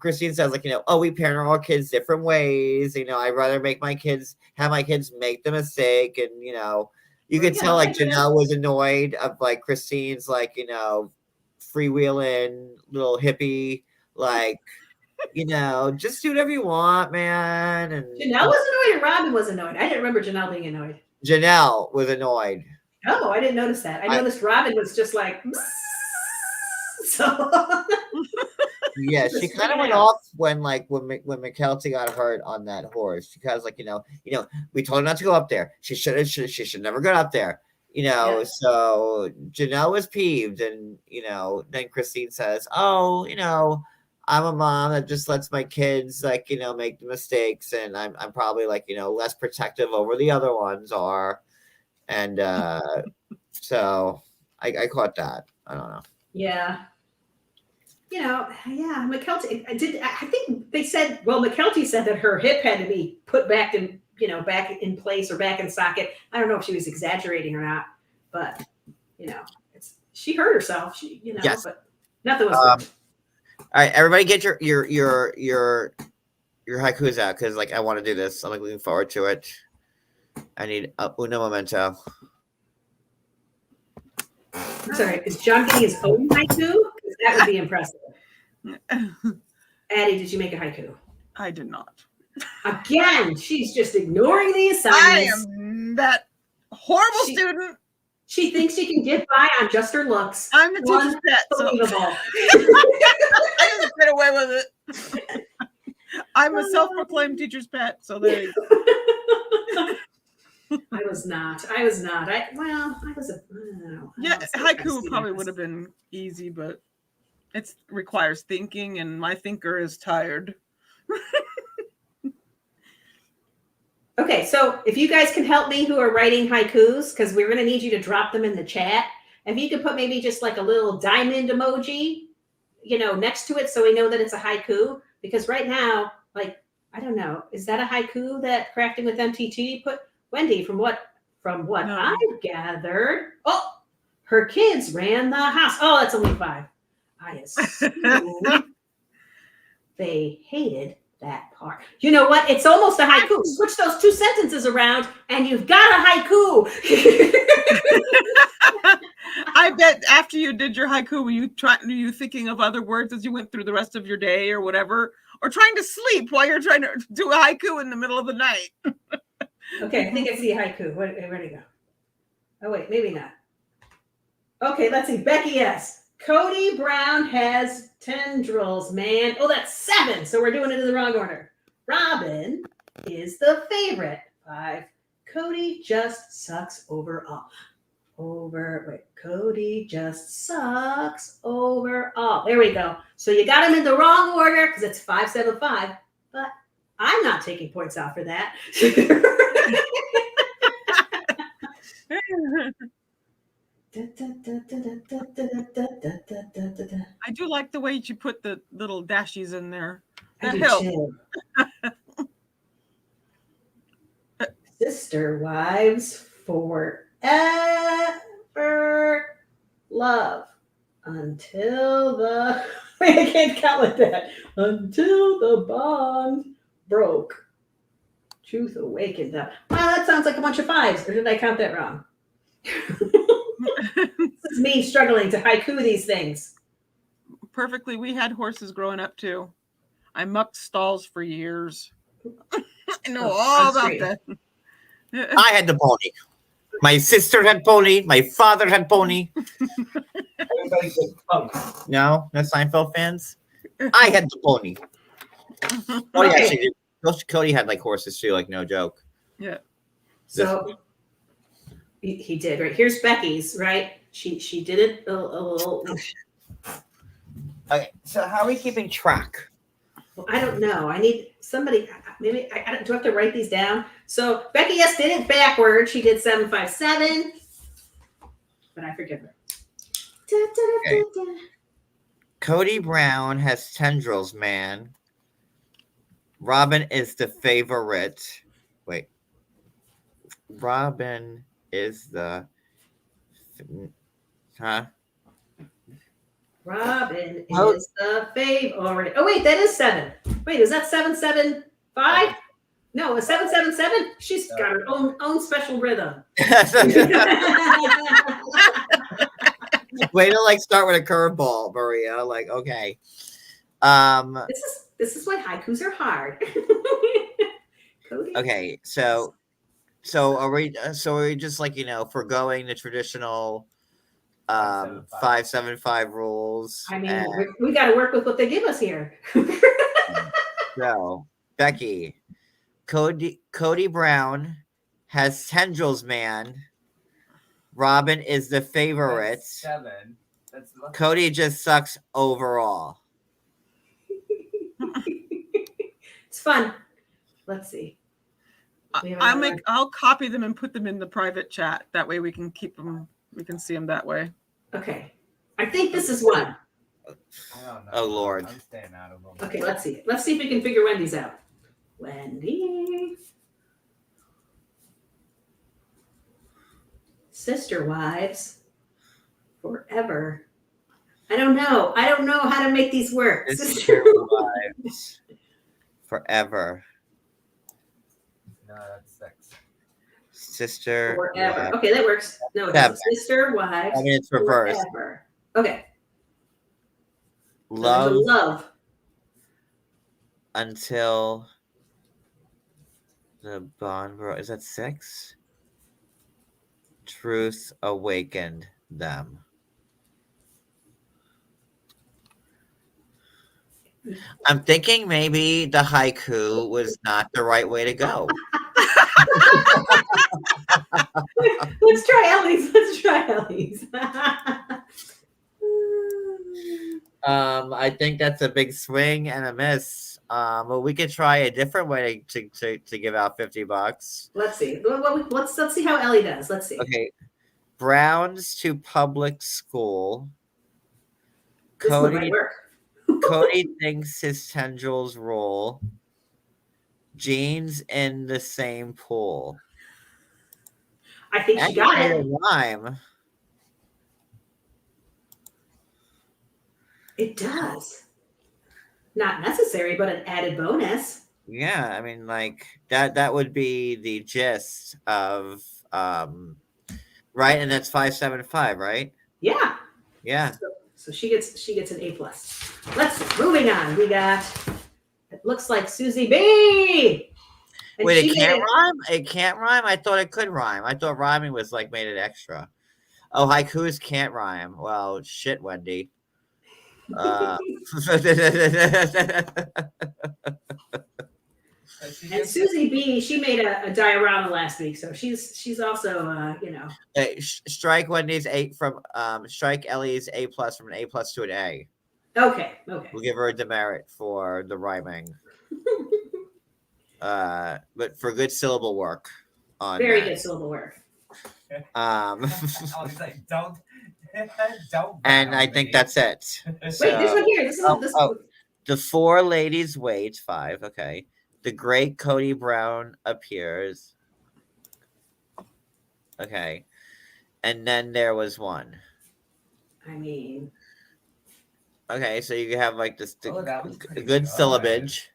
A: Christine says like, we parent our kids different ways. I'd rather have my kids make the mistake. And, you could tell like Janelle was annoyed of like Christine's like, freewheeling little hippie, like, just do whatever you want, man. And
B: Janelle was annoyed and Robin was annoyed. I didn't remember Janelle being annoyed.
A: Janelle was annoyed.
B: Oh, I didn't notice that. I noticed Robin was just like, so.
A: Yeah, she kind of went off when Mykelti got hurt on that horse. She kind of like, we told her not to go up there. She should never go up there. So Janelle was peeved, and then Christine says, "Oh, I'm a mom that just lets my kids make the mistakes, and I'm probably less protective over the other ones are," and so I caught that. I don't know.
B: Yeah. Mykelti. I think they said. Well, Mykelti said that her hip had to be put back in. Back in place or back in socket. I don't know if she was exaggerating or not, but she hurt herself.
A: Yes.
B: But nothing was.
A: All right, everybody, get your haikus out because I want to do this. I'm looking forward to it. I need uno momento.
B: I'm sorry, is John getting his own haiku? That would be impressive. Addie, did you make a haiku?
C: I did not.
B: Again, she's just ignoring the assignments.
C: I am that horrible student.
B: She thinks she can get by on just her looks.
C: I'm the teacher's pet.
B: Unbelievable.
C: I just get away with it. I'm a self-proclaimed teacher's pet, so there you go.
B: I was not. I was a. I don't know.
C: Haiku probably would have been easy, but it requires thinking, and my thinker is tired.
B: Okay, so if you guys can help me who are writing haikus, because we're going to need you to drop them in the chat. If you could put maybe just like a little diamond emoji, next to it so we know that it's a haiku. Because right now, I don't know, is that a haiku that Crafting with MTT put? Wendy, from what no. I've gathered, her kids ran the house. Oh, that's only 5. I assume they hated that part. You know what? It's almost a haiku. Switch those 2 sentences around and you've got a haiku.
C: I bet after you did your haiku, were you thinking of other words as you went through the rest of your day or whatever, or trying to sleep while you're trying to do a haiku in the middle of the night?
B: Okay, I think I see haiku. Where'd it go? Oh wait, maybe not. Okay, let's see. Becky S. Cody Brown has tendrils, man. Oh, that's 7. So we're doing it in the wrong order. Robin is the favorite. 5. Cody just sucks overall. Cody just sucks overall. There we go. So you got him in the wrong order because it's 575, but I'm not taking points out for that.
C: I do like the way you put the little dashes in there.
B: I
C: That
B: do
C: helps.
B: too. Sister wives forever love until the wait, I can't count with that. Until the bond broke. Truth awakened them. Wow, that sounds like a bunch of 5s, or did I count that wrong? This is me struggling to haiku these things.
C: Perfectly. We had horses growing up too. I mucked stalls for years. I know all
B: on
C: about
B: screen.
C: that.
A: I had the pony. My sister had pony. My father had pony.
D: Everybody gets pumped.
A: No Seinfeld fans. I had the pony. Cody
B: Okay.
A: actually did. Cody had like horses too, like no joke.
C: Yeah.
B: So he did, right? Here's Becky's, right? She did it a little.
A: Okay, so how are we keeping track?
B: Well, I don't know. I need somebody. Maybe do I have to write these down? So Becky S did it backwards. She did 757, but I forgive her.
A: Okay. Cody Brown has tendrils, man. Robin is the favorite. Wait. Robin is the. Huh?
B: Robin
A: Oh.
B: is the favorite. Oh wait, that is 7. Wait, is that 775? No, a 777. She's got her own special rhythm.
A: Way to like start with a curveball, Maria. Like, okay.
B: This is why haikus are hard. Cody.
A: Okay, so are we just like foregoing the traditional 575 rules?
B: I mean, we got to work with what they give us here.
A: So Becky, Cody Brown has tendrils, man. Robin is the favorite.
D: That's 7. That's
A: Cody just sucks overall.
B: It's fun. Let's see.
C: I'll copy them and put them in the private chat. That way we can keep them. We can see them that way.
B: Okay. I think this is one.
D: I don't know.
A: Oh, Lord.
D: I'm staying out of them.
B: Okay, let's see. Let's see if we can figure Wendy's out. Wendy. Sister wives. Forever. I don't know. I don't know how to make these work.
A: Sister wives forever.
D: No, that's 6.
A: Sister
B: Forever.
A: wives.
B: Okay, that works. No, it
A: Yeah,
B: doesn't. Sister wives.
A: I mean, it's reversed.
B: Forever. Okay.
A: Love
B: Love.
A: until the bond broke. Is that 6? Truth awakened them. I'm thinking maybe the haiku was not the right way to go.
B: Let's try Ellie's.
A: I think that's a big swing and a miss. But we could try a different way to give out $50.
B: Let's see. Let's see how Ellie does. Let's see.
A: Okay. Browns to public school.
B: This one might work.
A: Cody thinks his tendrils roll. Jeans in the same pool.
B: I think she got it.
A: Rhyme.
B: It does. Not necessary, but an added bonus.
A: Yeah, I mean, like that would be the gist of right, and that's 575, right?
B: Yeah.
A: Yeah.
B: So she gets an A plus. Moving on. We got. It looks like Susie B. And
A: Wait,
B: she
A: it can't
B: made
A: rhyme? It can't rhyme? I thought it could rhyme. I thought rhyming was like made it extra. Oh, haikus can't rhyme. Well, shit, Wendy. Uh,
B: And Susie B. She made a diorama last week, so she's also
A: hey, strike Wendy's strike Ellie's A plus from an A plus to an A.
B: Okay.
A: We'll give her a demerit for the rhyming. But for good syllable work on
B: Very
A: that.
B: good syllable work.
D: I was like, don't.
A: And I think that's it.
B: Wait, this one here. This
A: The four ladies wait. 5. Okay. The great Cody Brown appears. Okay. And then there was one.
B: I mean,
A: Okay, so you have like this
D: that was pretty
A: good
D: good.
A: syllabage.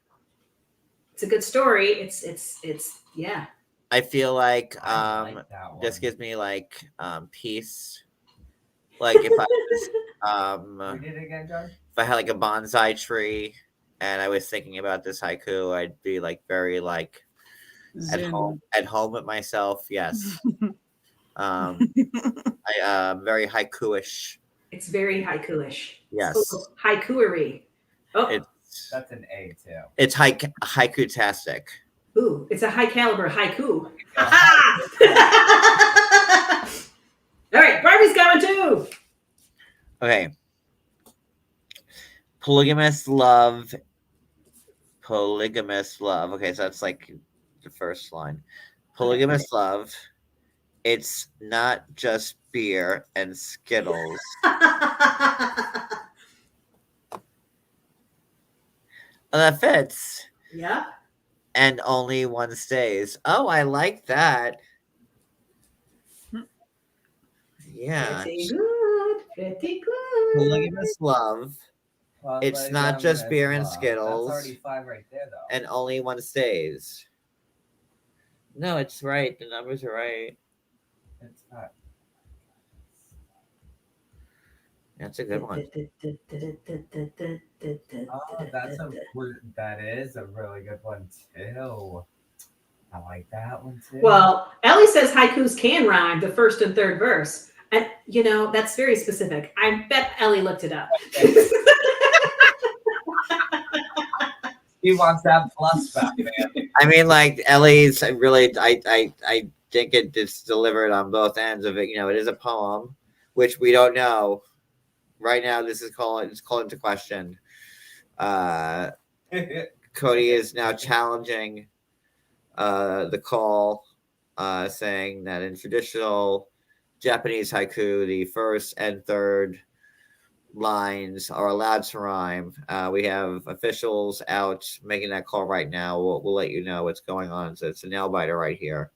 B: it's a good story. It's yeah.
A: I feel like
D: I like that one.
A: this gives me like peace. Like if I was
D: Read it again, John.
A: if I had like a bonsai tree and I was thinking about this haiku, I'd be like very like at
C: Zen.
A: home with myself. Yes. I very haiku-ish.
B: It's very haiku-ish.
A: Yes.
B: Oh, haikuery. Oh,
A: It's
D: That's an A too.
A: it's haiku-tastic.
B: ooh, it's a high caliber haiku. All right, Barbie's going too.
A: Okay. Polygamous love. Okay, so that's like the first line. Polygamous love. It's not just beer and Skittles. Oh, that fits.
B: Yeah.
A: And only one stays. Oh, I like that. Yeah.
B: Pretty good. Pretty good.
A: Polygamous love.
D: Well,
A: It's not just beer and Skittles.
D: That's already 5 right there, though.
A: And only one stays. No, it's right. The numbers are right.
D: It's not.
A: That's a good one.
D: Oh, that is a really good one too. I like that one too.
B: Well, Ellie says haikus can rhyme the first and third verse. And, that's very specific. I bet Ellie looked it up.
D: He wants that plus back, man.
A: I mean, like Ellie's really. I think it's delivered on both ends of it. It is a poem, which we don't know right now. This is called into question. Cody is now challenging the call, saying that in traditional Japanese haiku, the first and third lines are allowed to rhyme. We have officials out making that call right now. We'll let you know what's going on. So it's a nail biter right here.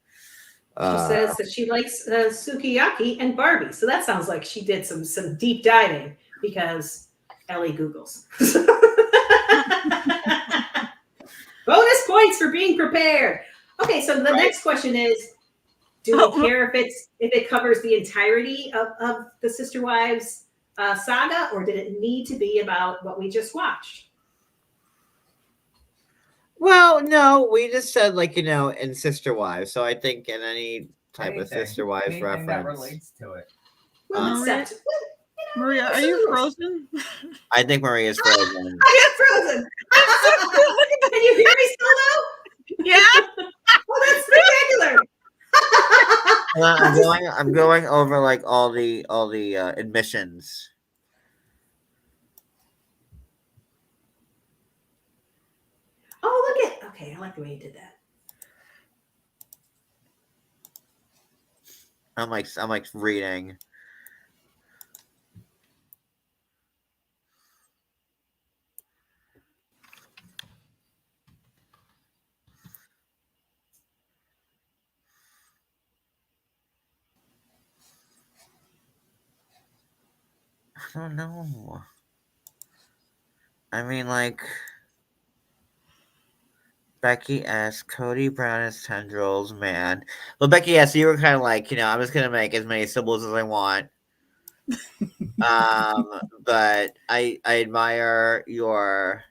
B: She says that she likes sukiyaki and Barbie. So that sounds like she did some deep diving because Ellie Googles. Bonus points for being prepared. Okay, so the next question is, do we care if it covers the entirety of the Sister Wives saga, or did it need to be about what we just watched?
A: Well, no, we just said in Sister Wives. So I think in any type of Sister Wives
D: Anything
A: reference
D: that relates to it.
B: Well, except
C: Maria, are you frozen?
A: I think Marie is frozen.
B: I am frozen. Can you hear me still though?
C: Yeah.
B: Oh, that's spectacular.
A: I'm going over like all the admissions.
B: Oh, look at. Okay, I like the way you did that.
A: I'm like reading. I don't know. I mean, like, Becky S. Cody Brown is tendrils, man. Well, Becky S., you were kind of like, I'm just going to make as many symbols as I want. But I admire your,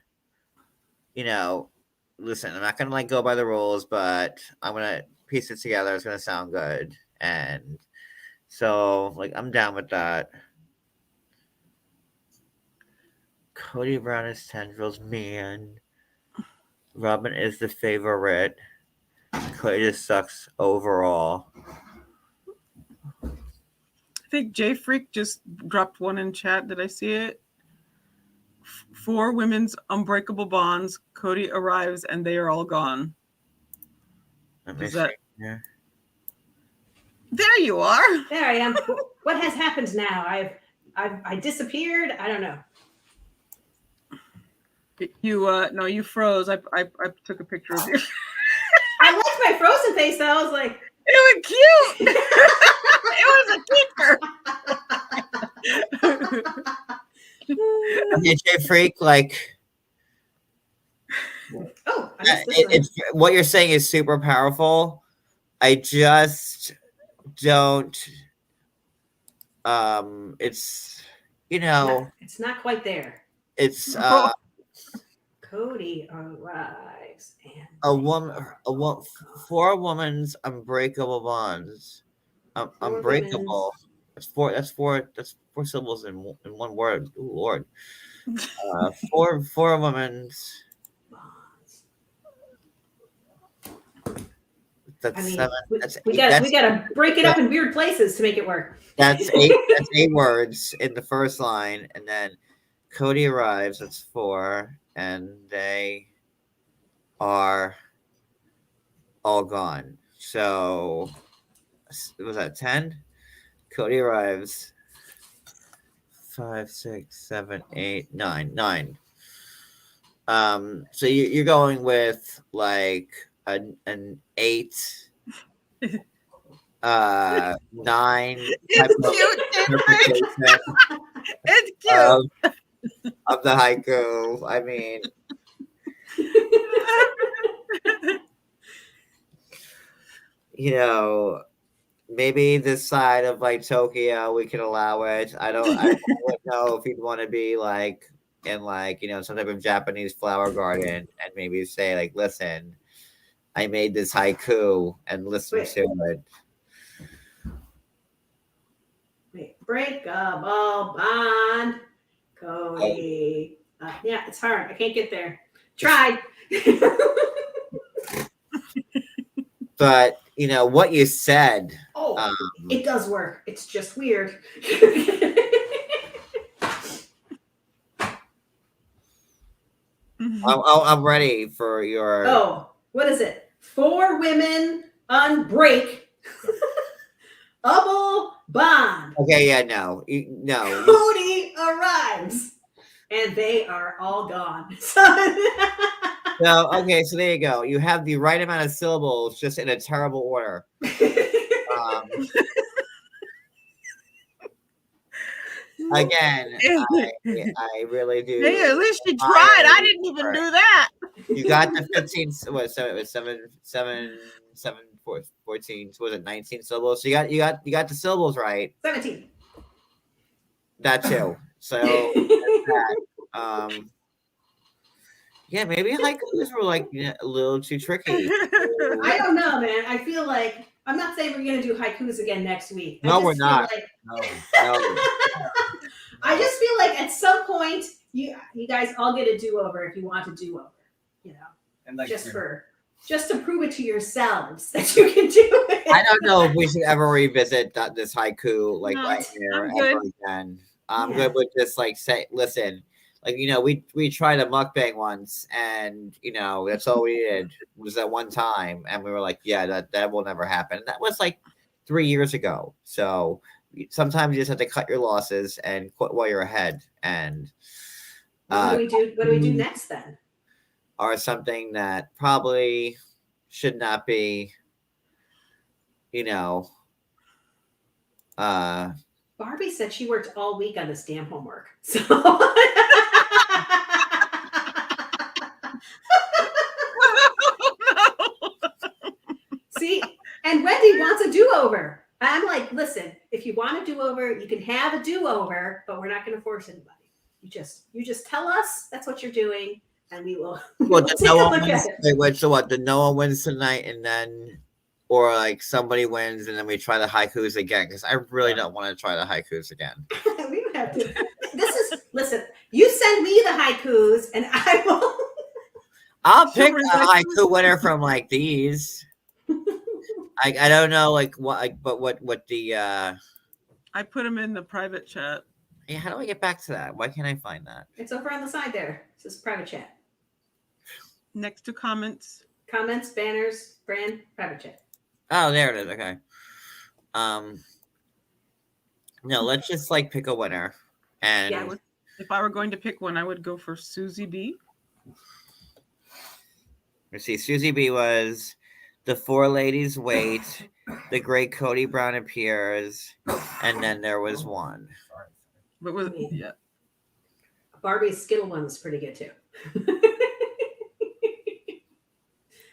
A: listen, I'm not gonna like go by the rules, but I'm gonna piece it together. It's gonna sound good. And so like I'm down with that. Cody Brown is Tendrils, man. Robin is the favorite. Cody just sucks overall.
C: I think J Freak just dropped one in chat. Did I see it? 4 women's unbreakable bonds. Cody arrives and they are all gone.
A: Let me
C: Is
A: see.
C: that-
A: Yeah.
C: There you are.
B: There I am. What has happened now? I disappeared. I don't know.
C: You froze. I took a picture of you.
B: I liked my frozen face though. I was like,
C: It was cute. It was a keeper.
A: Okay, J Freak, like
B: oh, I missed this one.
A: it's what you're saying is super powerful. I just don't. It's
B: It's not quite there.
A: it's
B: Cody arrives and
A: a woman, 4 women's unbreakable bonds. Unbreakable. That's four syllables in one word. Ooh, Lord. 4 women's.
B: bonds.
A: That's
B: I mean,
A: 7.
B: we gotta break it up in weird places to make it work.
A: That's 8. That's 8 words in the first line, and then Cody arrives. That's 4, and they are all gone. So was that 10? Cody arrives. 5, 6, 7, 8, 9. 9. So you're going with like an 8, 9 type of interpretation
C: It's cute.
A: of the haiku. I mean, maybe this side of like Tokyo we can allow it. I don't know if you'd want to be like in like some type of Japanese flower garden and maybe say like, listen, I made this haiku and listen to it.
B: Wait, breakable bond, Cody. Yeah, it's hard. I can't get there. Tried.
A: But what you said.
B: Oh, it does work. It's just weird.
A: I'm ready for your.
B: Oh, what is it? 4 women unbreak. Double bond.
A: Okay, yeah, no.
B: Cody arrives. And they are all gone.
A: No, okay, so there you go. You have the right amount of syllables, just in a terrible order. Again, I really do.
C: Hey, at least you tried. I didn't even do that.
A: You got the 15. What? So it was 7, 14. So was it 19 syllables? So you got the syllables right.
B: 17.
A: That too. So yeah, maybe haikus were like a little too tricky.
B: I don't know, man. I feel like I'm not saying we're gonna do haikus again next week.
A: No, we're not. No.
B: I just feel like at some point you guys all get a do-over if you want a do-over,
D: And like
B: just to prove it to yourselves that you can do it.
A: I don't know if we should ever revisit this haiku
C: No,
A: right here
C: I'm good.
A: ever again. I'm good with just like say, listen, like we tried a mukbang once, and that's all we did was that one time, and we were like, yeah, that will never happen. That was like 3 years ago. So sometimes you just have to cut your losses and quit while you're ahead. And
B: What do we do? What do we do next then?
A: or something that probably should not be,
B: Barbie said she worked all week on this damn homework. So see, and Wendy wants a do-over. I'm like, listen, if you want a do-over, you can have a do-over, but we're not going to force anybody. You just tell us that's what you're doing, and we will
A: Well,
B: take
A: no
B: a
A: one
B: look
A: wins.
B: at it.
A: Wait, so what? The no one wins tonight, and then, or like somebody wins, and then we try the haikus again. Because I really don't want to try the haikus again.
B: We don't have to. Listen. You send me the haikus, and I will.
A: I'll pick
C: Sure,
A: a
C: like-
A: haiku winner from like these. I don't know like what, like, but what the
C: I put them in the private chat.
A: yeah, how do I get back to that? Why can't I find that?
B: It's over on the side there. It says private chat.
C: Next to comments.
B: Comments, banners, brand, private chat.
A: Oh, there it is. Okay. No, let's just like pick a winner. And
B: Yeah.
C: If I were going to pick one, I would go for Susie B.
A: let's see. Susie B was the four ladies wait, the great Cody Brown appears, and then there was one.
D: Sorry.
C: But was yeah.
B: Barbie's Skittle one was pretty good too.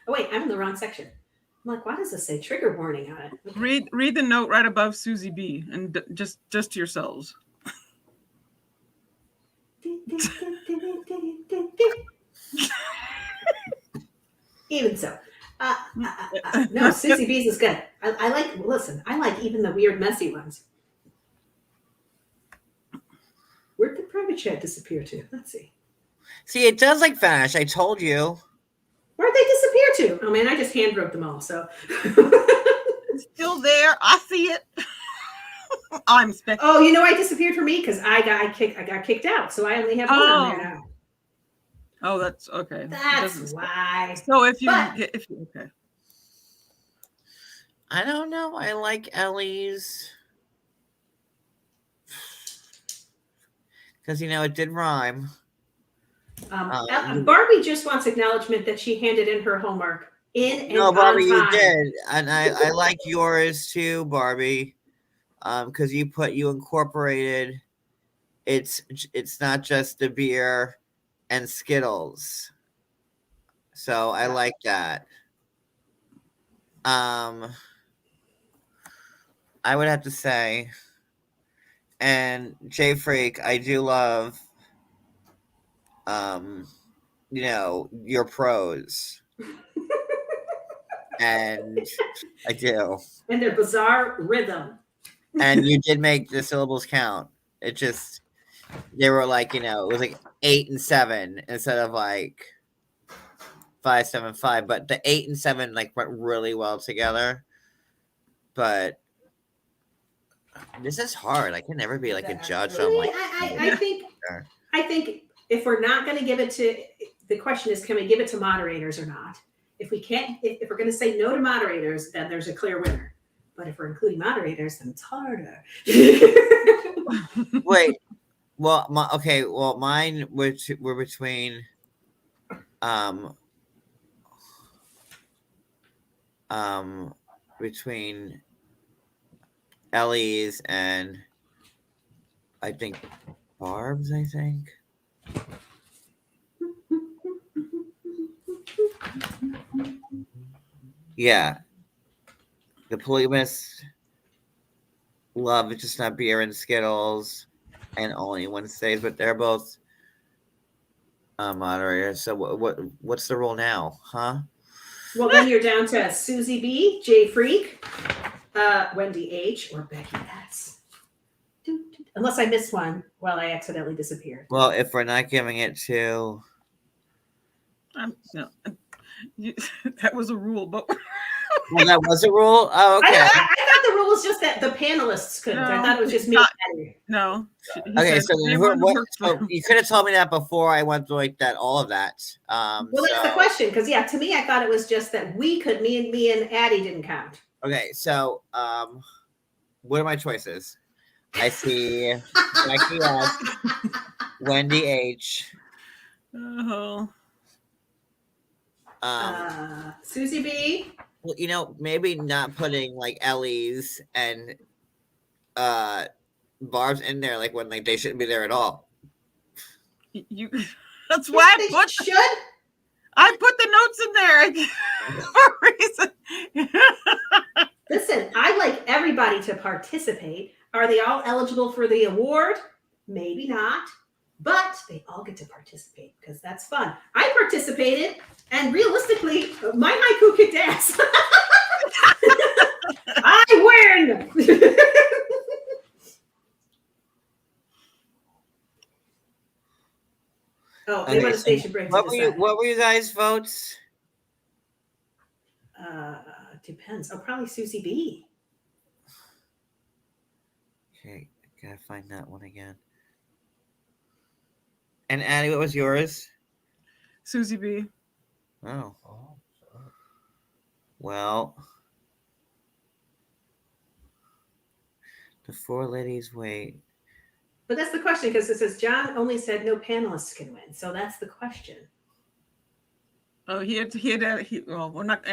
B: Oh wait, I'm in the wrong section. I'm like, why does this say trigger warning on it? Okay.
C: Read the note right above Susie B. and just to yourselves.
B: Even so. No, Susie B's is good. I like even the weird, messy ones. Where'd the private chat disappear to? Let's see.
A: See, it does like vanish. I told you.
B: Where'd they disappear to? Oh man, I just hand wrote them all. So.
C: It's still there. I see it. I'm spectating.
B: Oh, you know, I disappeared for me because I got kicked out, so I only have one on there now.
C: Oh, that's okay. It
B: That's
C: doesn't-
B: why.
C: So if you okay.
A: I don't know. I like Ellie's. Because, you know, it did rhyme.
B: Barbie just wants acknowledgement that she handed in her homework in and
A: No, Barbie,
B: on
A: you
B: time.
A: did. And I like yours too, Barbie. Because you incorporated it's not just the beer and Skittles. So I like that. I would have to say, and J Freak, I do love you know, your prose. And I do.
B: And their bizarre rhythm.
A: And you did make the syllables count. It just, they were like, you know, it was like 8 and 7 instead of like 5, 7, 5. But the 8 and 7 like went really well together. But this is hard. I can never be like a judge on like.
B: I think if we're not going to give it to, the question is, can we give it to moderators or not? If we can't, if we're going to say no to moderators, then there's a clear winner. But if we're including moderators, then it's harder.
A: Wait. Well, mine were between between Ellie's and I think Barb's, I think. Yeah. The polygamous love it's just not beer and Skittles and only one stays, but they're both moderators. So what's the rule now, huh?
B: Well, then you're down to Susie B, J Freak, Wendy H, or Becky S. Unless I missed one while I accidentally disappeared.
A: Well, if we're not giving it to
C: No, that was a rule, but
A: well, that was a rule. Oh, okay.
B: I thought the rule was just that the panelists couldn't. I
C: No,
B: thought it was just me.
C: no.
A: Okay, so then so you could have told me that before I went through like that, all of that.
B: Well, that's the question, because to me, I thought it was just that we could. Me and Addie didn't count.
A: Okay, so what are my choices? I see Becky S, Wendy H,
C: Oh,
B: Susie B.
A: well, you know, maybe not putting like Ellie's and Barb's in there, like when like they shouldn't be there at all.
C: you. That's why
B: They
C: I put the notes in there for a reason.
B: Listen, I like everybody everybody to participate. Are they all eligible for the award? Maybe not, but they all get to participate because that's fun. I participated, and realistically, my haiku kicked ass. I win. Oh,
A: Okay,
B: the
A: so
B: station brings
A: what were you guys' votes?
B: Depends. Oh, probably Susie B.
A: Okay, gotta find that one again. And Addie, what was yours?
C: Susie B.
A: Oh,
D: Oh, sure.
A: well, the four ladies wait.
B: But that's the question because it says John only said no panelists can win, so that's the question.
C: Oh, well, we're not.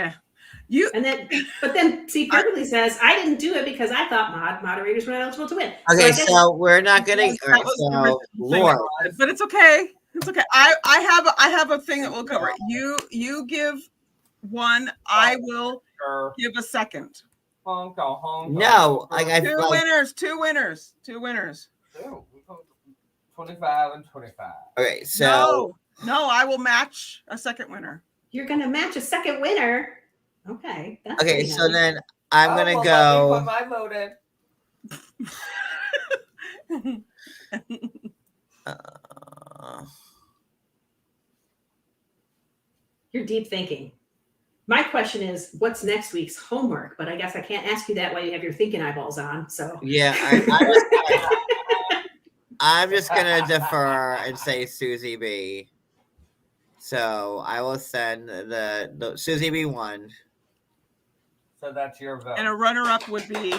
C: You
B: And then, but then, see, Perfectly says I didn't do it because I thought moderators were not eligible to win.
A: Okay,
B: I guess-
A: so we're not gonna.
C: That
A: All right,
C: was the
A: so
C: original thing.
A: Lord,
C: But it's okay. It's okay. I have a thing that we'll cover. You give one. I will
D: Sure.
C: give a second.
D: Honka, honka,
A: no,
D: honka.
A: I
C: Two
A: like,
C: winners. Two winners. Two winners.
D: Two. We go 25 and 25.
A: okay, so
C: No, I will match a second winner.
B: You're going to match a second winner. Okay. That's
A: okay,
B: pretty
A: so
B: nice.
A: then I'm
D: Oh,
A: gonna
D: well, let me
A: go.
D: put my vote in.
B: You're deep thinking. My question is, what's next week's homework? But I guess I can't ask you that while you have your thinking eyeballs on. So
A: Yeah, I'm just gonna defer and say Susie B. So I will send the Susie B one.
D: So that's your vote.
C: And a runner-up would be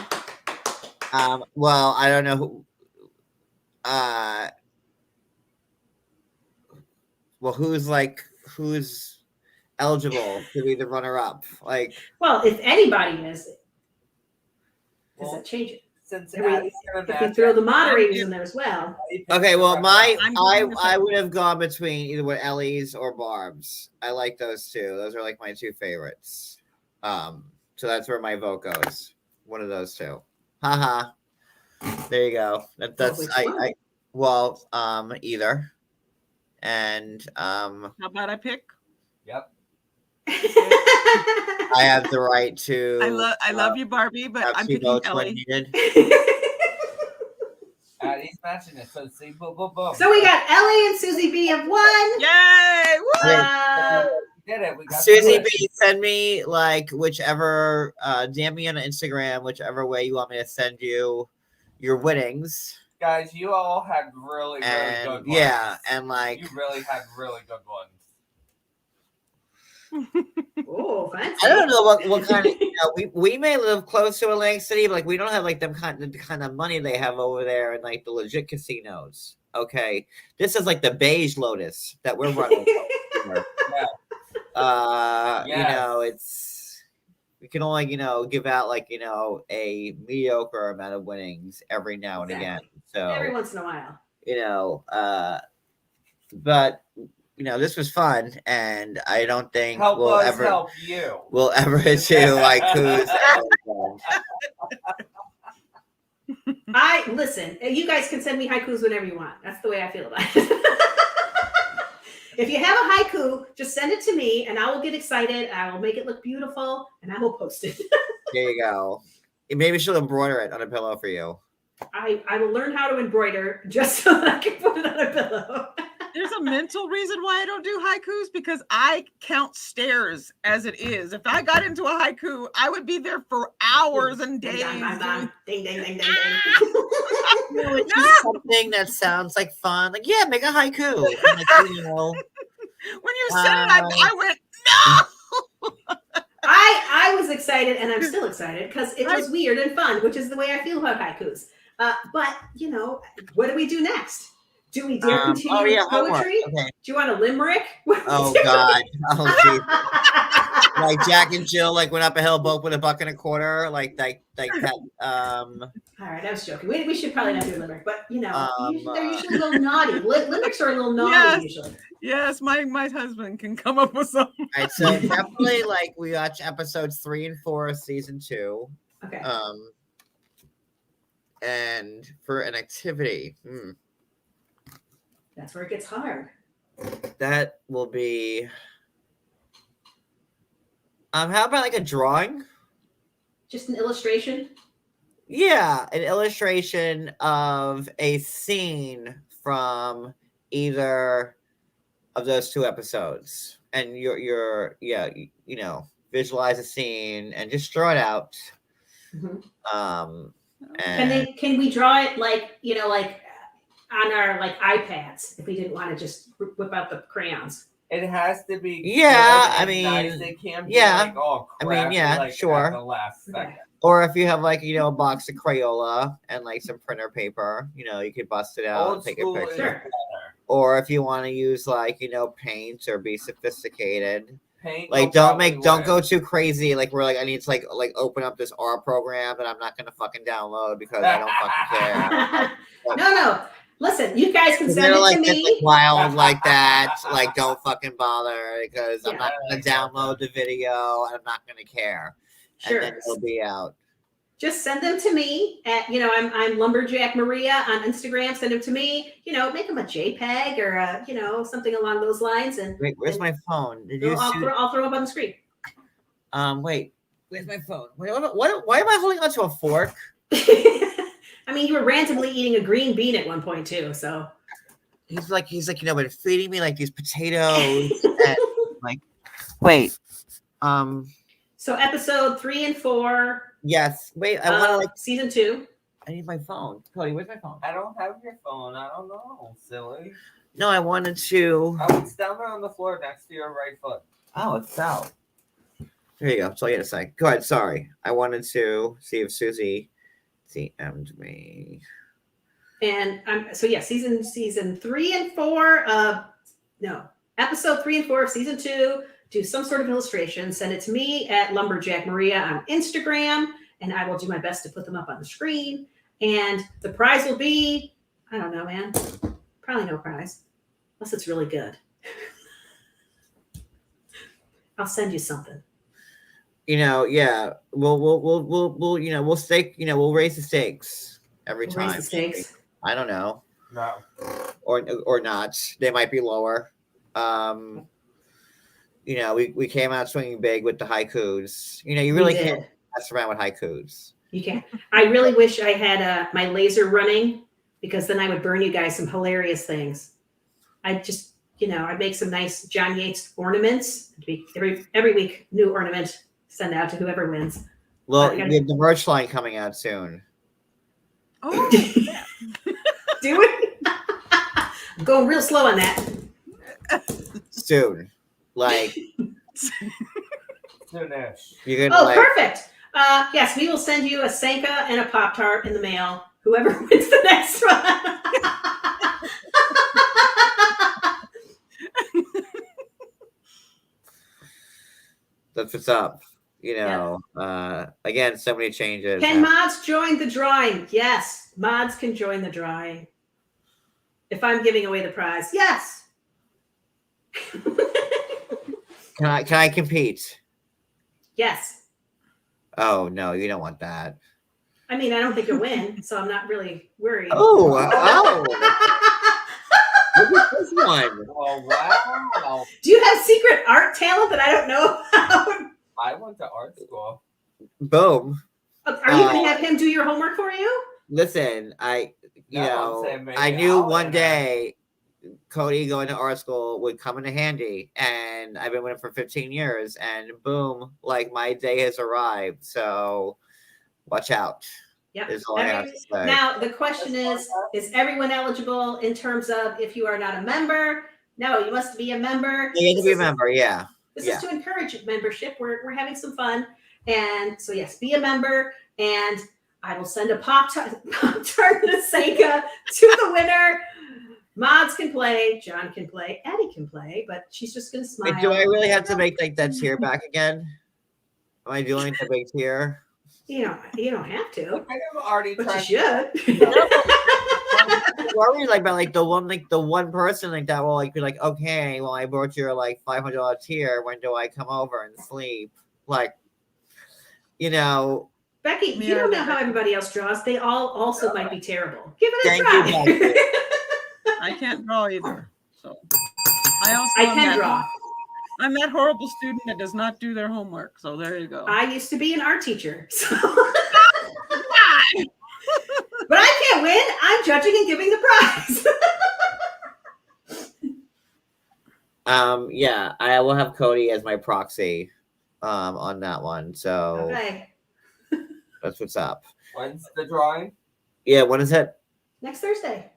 A: Well, I don't know who. Well, who's eligible to be the runner-up? Like,
B: well, if anybody is, does
D: Well,
B: that change it?
D: Since
B: If we-
D: Addie's gonna
B: If we
D: match
B: throw
D: it,
B: the moderators in there as well.
D: Addie picks
A: okay,
D: the
A: well,
D: runner-up.
A: I would have gone between either with Ellie's or Barb's. I like those two. Those are like my two favorites. So that's where my vote goes. One of those two. Haha. There you go. That's
B: which one?
A: Either. And
C: how about I pick?
D: Yep.
A: I have the right to.
C: I love you, Barbie, but
A: have
C: I'm
A: two
C: picking
A: votes when
C: Ellie.
A: needed.
D: Addie's matching it. So see, boom, boom, boom.
B: So we got Ellie and Susie B have won.
C: Yay! Woo!
D: We did it. We got
A: Susie
D: through it.
A: B, send me like whichever. DM me on Instagram, whichever way you want me to send you your winnings.
D: Guys, you all had really, really
A: And
D: good ones.
A: yeah, and like.
D: You really had really good ones.
B: Oh, fancy.
A: I don't know what kind of we may live close to Atlantic City, but like we don't have like the kind of money they have over there in like the legit casinos. Okay, this is like the beige Lotus that we're running. It's we can only give out like a mediocre amount of winnings every now and again. So
B: Every once in a while.
A: but. This was fun, and I don't think
D: Help
A: we'll
D: us
A: ever
D: help you.
A: do like who's.
B: Listen. You guys can send me haikus whenever you want. That's the way I feel about it. If you have a haiku, just send it to me, and I will get excited. I will make it look beautiful, and I will post it.
A: There you go. Maybe she'll embroider it on a pillow for you.
B: I will learn how to embroider just so that I can put it on a pillow.
C: There's a mental reason why I don't do haikus because I count stairs as it is. If I got into a haiku, I would be there for hours and days.
B: Ding, ding, ding, ding, ding, ding.
A: It's just something that sounds like fun. Like, yeah, make a haiku. Like,
C: When you said it, I went, no!
B: I was excited, and I'm still excited because it was weird and fun, which is the way I feel about haikus. But what do we do next? Do we dare continue with poetry?
A: Okay.
B: Do you want a limerick?
A: Oh God! Oh geez. Like Jack and Jill went up a hill both with a buck and a quarter, like that.
B: All right, I was joking. We should probably not do a limerick, but they're usually a little naughty. Limericks are a little naughty usually.
C: Yes, my husband can come up with something.
A: All right, so definitely we watch episodes 3 and 4 of season 2.
B: Okay.
A: And for an activity,
B: That's where it gets hard.
A: that will be. How about like a drawing?
B: Just an illustration.
A: Yeah, an illustration of a scene from either of those 2 episodes, and you're visualize a scene and just draw it out.
B: Mhm.
A: And
B: Can we draw it like like on our like iPads if we didn't want to just whip out the crayons?
D: It has to be.
A: Yeah,
D: good
A: I
D: and
A: mean,
D: nice. It can't be
A: yeah.
D: like all
A: I mean,
D: crappy,
A: yeah,
D: like,
A: sure.
D: At the last
B: Okay.
D: second.
A: or if you have like a box of Crayola and like some printer paper, you could bust it out
D: Old
A: and take a
D: school is
A: picture.
B: Sure.
D: better.
A: Or if you want to use like paint or be sophisticated,
D: Paint
A: like
D: will
A: don't
D: probably
A: go
D: work.
A: too crazy. Like where like I need to like open up this R program that I'm not gonna fucking download because I don't fucking care.
B: No. Listen, you guys can
A: If
B: send
A: you're
B: it
A: like
B: to
A: this,
B: me.
A: like wild like that, like don't fucking bother because I'm
B: Yeah.
A: not gonna download the video and I'm not gonna care.
B: Sure.
A: And then it'll be out.
B: Just send them to me at I'm Lumberjack Maria on Instagram. Send them to me. Make them a JPEG or a, something along those lines. And
A: Wait, where's my phone? Did you see?
B: I'll throw them up on the screen.
A: Wait, where's my phone? Wait, why am I holding onto a fork?
B: I mean, you were randomly eating a green bean at one point too. So
A: He's like been feeding me like these potatoes and like. Wait,
B: So episode 3 and 4.
A: yes. Wait, I want to like.
B: Season 2.
A: I need my phone. Cody, where's my phone?
D: I don't have your phone. I don't know, silly.
A: No, I wanted to.
D: Oh, it's down there on the floor next to your right foot.
A: Oh, it's out. There you go. So I get a sec. Go ahead. Sorry, I wanted to see if Susie DM'd me.
B: And season 3 and 4 of episode 3 and 4 of season 2. Do some sort of illustration. Send it to me at Lumberjack Maria on Instagram, and I will do my best to put them up on the screen. And the prize will be, I don't know, man, probably no prize, unless it's really good. I'll send you something.
A: Yeah. We'll stake. We'll raise the stakes every
B: We'll
A: time.
B: raise the stakes.
A: I don't know.
D: No.
A: Or not. They might be lower. We came out swinging big with the haikus. You really can't mess around with haikus.
B: You can. I really wish I had my laser running because then I would burn you guys some hilarious things. I just, I'd make some nice John Yates ornaments. It'd be every week, new ornament, send out to whoever wins.
A: Well, we have the merch line coming out soon.
C: Oh, yeah.
B: Do it. I'm going real slow on that.
A: Soon. Like,
D: Soonish.
A: you're gonna like.
B: Perfect. Yes, we will send you a Sanka and a Pop-Tart in the mail. Whoever wins the next one.
A: That's what's up. Again, so many changes.
B: Can mods join the drawing? Yes, mods can join the drawing. If I'm giving away the prize, yes.
A: Can I compete?
B: Yes.
A: Oh no, you don't want that.
B: I mean, I don't think you'll win, so I'm not really worried.
A: Oh. Look at this one.
D: Oh, wow.
B: Do you have secret art talent that I don't know about?
D: I went to art school.
A: Boom.
B: Are you going to have him do your homework for you?
A: Listen, I knew one day Cody going to art school would come into handy, and I've been with him for 15 years, and boom, like my day has arrived. So watch out.
B: Yep.
A: Is all I have to say.
B: Now, the question is everyone eligible in terms of if you are not a member? No, you must be a member.
A: You have to be a member, yeah.
B: This is to encourage membership. We're having some fun. And so, yes, be a member. And I will send a Pop-Tart and a Sanka to the winner. Mods can play. John can play. Addie can play. But she's just going to smile.
A: Wait, do I really have to make like that tier back again? Am I doing the big tier?
B: You don't have to.
D: I have already
B: But
D: tried.
B: you should.
A: Worried like about like the one person like that will like be like, okay, well I brought your like $500 tier. When do I come over and sleep? Like,
B: Becky,
C: Yeah,
B: you don't know
C: I
B: how everybody else draws. They all also might be terrible. Give it a
A: Thank
B: try.
A: you, Becky.
C: I can't draw either. So I also
B: I
C: am
B: can
C: that
B: draw.
C: I'm that horrible student that does not do their homework. So there you go.
B: I used to be an art teacher. So. But I can't win. I'm judging and giving the prize.
A: Yeah, I will have Cody as my proxy on that one. So
B: Okay.
A: that's what's up.
D: When's the drawing?
A: Yeah, when is it?
B: Next Thursday.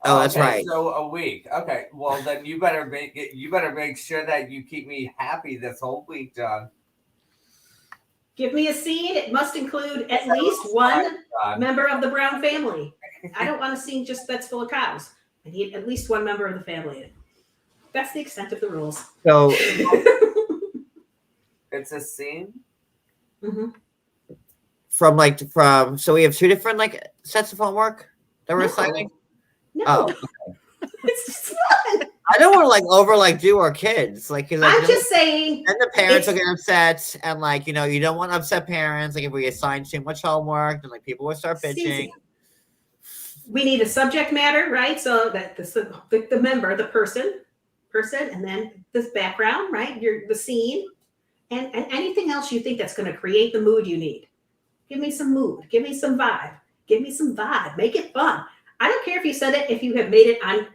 A: Oh, that's right.
D: So a week. Okay. Well, then you better make it. You better make sure that you keep me happy this whole week, John.
B: Give me a scene. It must include at least one member of the Brown family. I don't want a scene just that's full of cows. I need at least one member of the family. That's the extent of the rules.
A: So
D: It's a scene.
B: Mm-hmm.
A: from so we have two different like sets of homework that we're
B: No.
A: assigning.
B: No,
A: Oh,
B: it's just one.
A: I don't want to like do our kids like. 'Cause, like
B: I'm just saying.
A: then the parents will
B: it's-
A: get upset, and like you don't want to upset parents. Like if we assign too much homework, then like people will start bitching.
B: We need a subject matter, right? So that the member, the person, and then this background, right? The scene, and anything else you think that's going to create the mood you need. Give me some mood. Give me some vibe. Give me some vibe. Make it fun. I don't care if you said it, if you have made it on,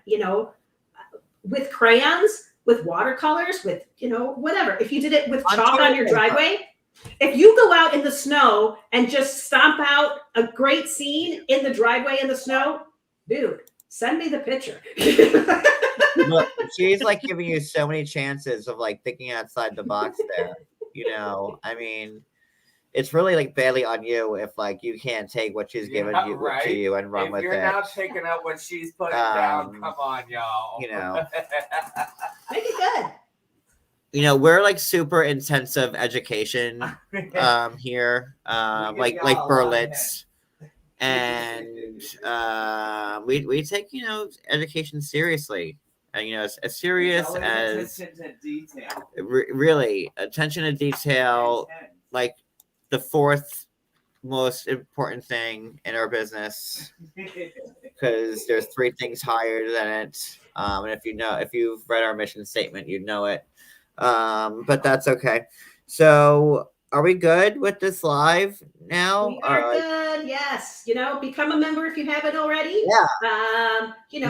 B: with crayons, with watercolors, with, whatever. If you did it with chalk on your driveway, if you go out in the snow and just stomp out a great scene in the driveway in the snow, dude, send me the picture.
A: Look, she's like giving you so many chances of like thinking outside the box there. I mean, it's really like barely on you if like you can't take what she's given to you and run
D: if
A: with
D: you're
A: it.
D: not picking up what she's putting down, come on, y'all.
B: Make it good.
A: We're like super intensive education here, like Berlitz, and we take education seriously, and as serious as
D: attention to detail.
A: Really attention to detail, like the fourth most important thing in our business, because there's three things higher than it, and if you've read our mission statement, you know it. But that's okay. So are we good with this live now?
B: We are good. Yes. Become a member if you haven't already.
A: Yeah.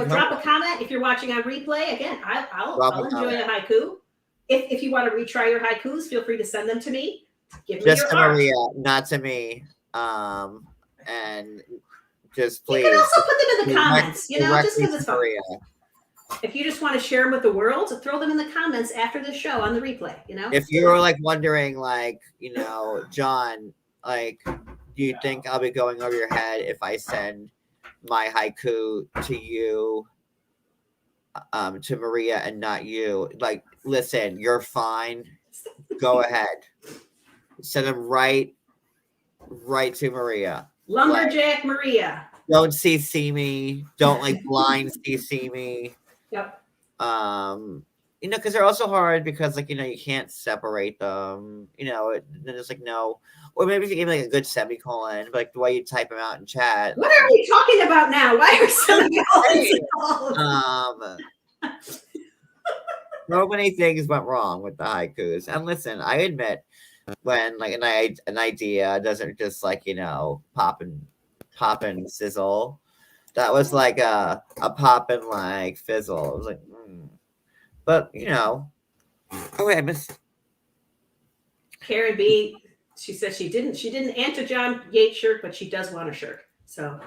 B: Drop a comment if you're watching on replay. Again, I'll enjoy a haiku. If you want to retry your haikus, feel free to send them to me. Give me
A: Just
B: your
A: to
B: art.
A: Maria, not to me. And just please.
B: You can also put them in the comments. Just
A: directly
B: because it's
A: to
B: fun.
A: Maria.
B: If you just want to share them with the world, throw them in the comments after the show on the replay.
A: If you're like wondering, like, John, like, do you think I'll be going over your head if I send my haiku to you, to Maria and not you? Like, listen, you're fine. Go ahead. Send them right to Maria.
B: Lumberjack Maria.
A: Don't CC me. Don't like blind CC me.
B: Yep.
A: Because they're also hard because you can't separate them. Then it's like no, or maybe if you give me like a good semicolon, but like the way you type them out in chat.
B: What are we talking about now? Why are semicolons involved?
A: So many things went wrong with the haikus, and listen, I admit when like an idea doesn't just pop and sizzle. That was like a pop and like fizzle. It was like, but oh wait, I missed.
B: Karen B. She said she didn't answer John Yates shirt, but she does want a shirt. So.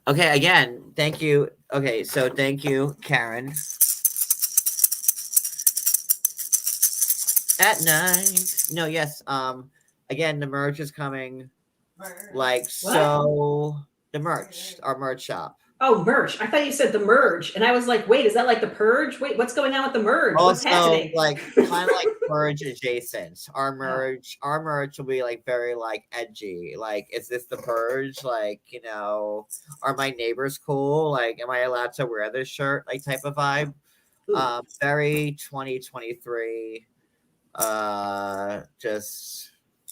A: Okay, again, thank you. Okay, so thank you, Karen. At night. Yes. Again, the merch is coming. Like so. The merch, our merch shop.
B: Oh, merch. I thought you said the merge. And I was like, wait, is that like the purge? Wait, what's going on with the merge? What's happening?
A: Like kind of like merge adjacent. Our merch will be like very like edgy. Like, is this the purge? Like, are my neighbors cool? Like, am I allowed to wear this shirt? Like type of vibe. Very 2023. Just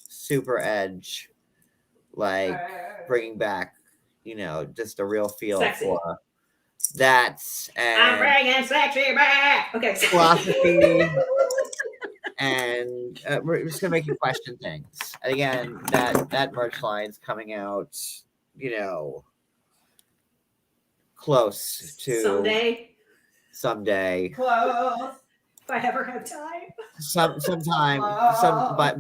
A: super edge. like bringing back, just a real feel
B: Sexy.
A: for that
B: I'm
A: and
B: bringing sexy back. Okay.
A: philosophy. And we're just gonna make you question things. And again, that merch line's coming out, close to someday.
D: Close.
B: If I ever have time.
A: Sometime,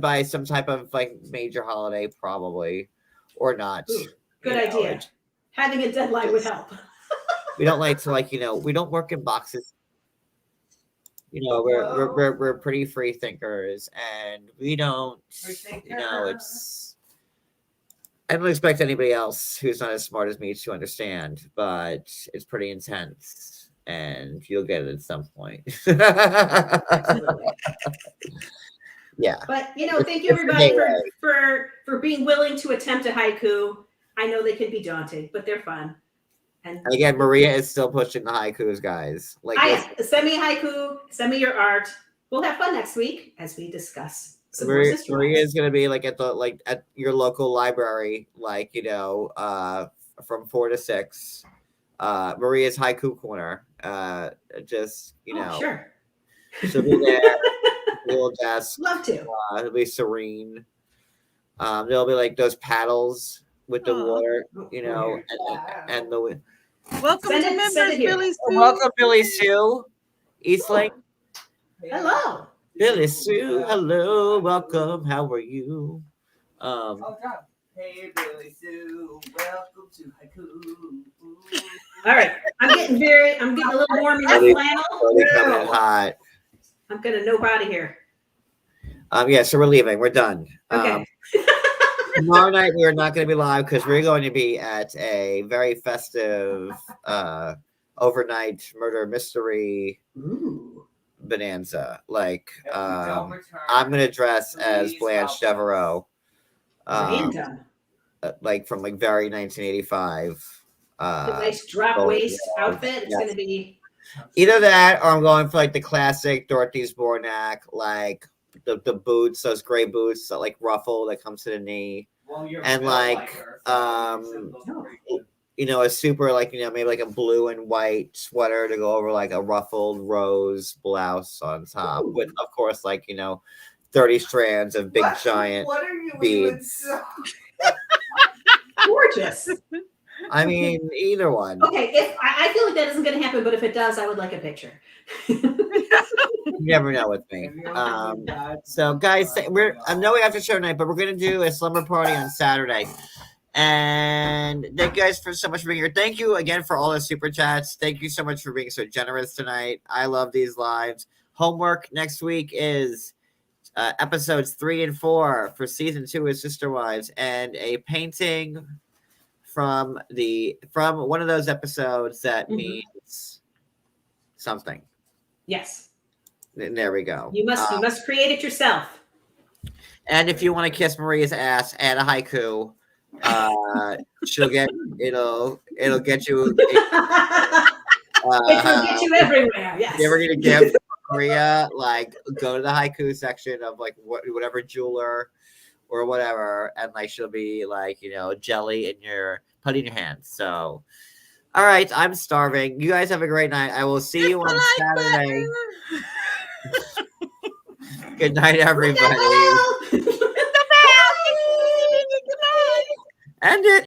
A: by some type of like major holiday, probably, or not.
B: Ooh, good idea. Having a deadline would help.
A: We don't like to we don't work in boxes. We're pretty free thinkers, and we don't. It's. I don't expect anybody else who's not as smart as me to understand, but it's pretty intense, and you'll get it at some point.
B: Absolutely.
A: Yeah.
B: But thank you everybody for being willing to attempt a haiku. I know they can be daunting, but they're fun. And
A: again, Maria is still pushing the haikus, guys.
B: Send me a haiku, send me your art. We'll have fun next week as we discuss some more sister
A: Maria
B: wives.
A: is gonna be at your local library, from 4 to 6. Maria's haiku corner.
B: Sure.
A: She'll be there. Little desk.
B: Love to.
A: It'll be serene. There'll be those paddles with the water, and the.
C: Welcome to members, Billy Sue.
A: Welcome, Billy Sue. Eastling.
B: Hello.
A: Billy Sue, hello, welcome. How are you?
D: Hey, Billy Sue, welcome to haiku.
B: All right, I'm getting a little warm in this flannel.
A: Totally coming in hot.
B: I'm gonna nope out of here.
A: So we're leaving. We're done.
B: Okay.
A: Tomorrow night we are not going to be live because we're going to be at a very festive overnight murder mystery bonanza. I'm going to dress as Blanche Devereaux, from very 1985.
B: A nice drop waist outfit. It's
A: yes.
B: going to be
A: either that, or I'm going for the classic Dorothy Zbornak, the boots, those gray boots that ruffle that comes to the knee, and a super maybe a blue and white sweater to go over a ruffled rose blouse on top. With of course 30 strands of big giant beads.
B: gorgeous.
A: I mean, either one.
B: Okay, if I feel like that isn't going to happen, but if it does, I would like a picture.
A: You never know with me. So, guys, I know we have to show tonight, but we're going to do a slumber party on Saturday. And thank you guys so much for being here. Thank you again for all the super chats. Thank you so much for being so generous tonight. I love these lives. Homework next week is episodes 3 and 4 for season 2 of Sister Wives, and a painting from one of those episodes that means something.
B: Yes.
A: And there we go.
B: You must create it yourself.
A: And if you want to kiss Maria's ass, add a haiku. It'll get you.
B: It will get you everywhere. Yes.
A: We're gonna give Maria go to the haiku section of whatever jeweler or whatever, and she'll be jelly in your putty in your hands. So, all right, I'm starving. You guys have a great night. I will see you on Saturday. Good night, everybody.
B: Good night.
A: End it.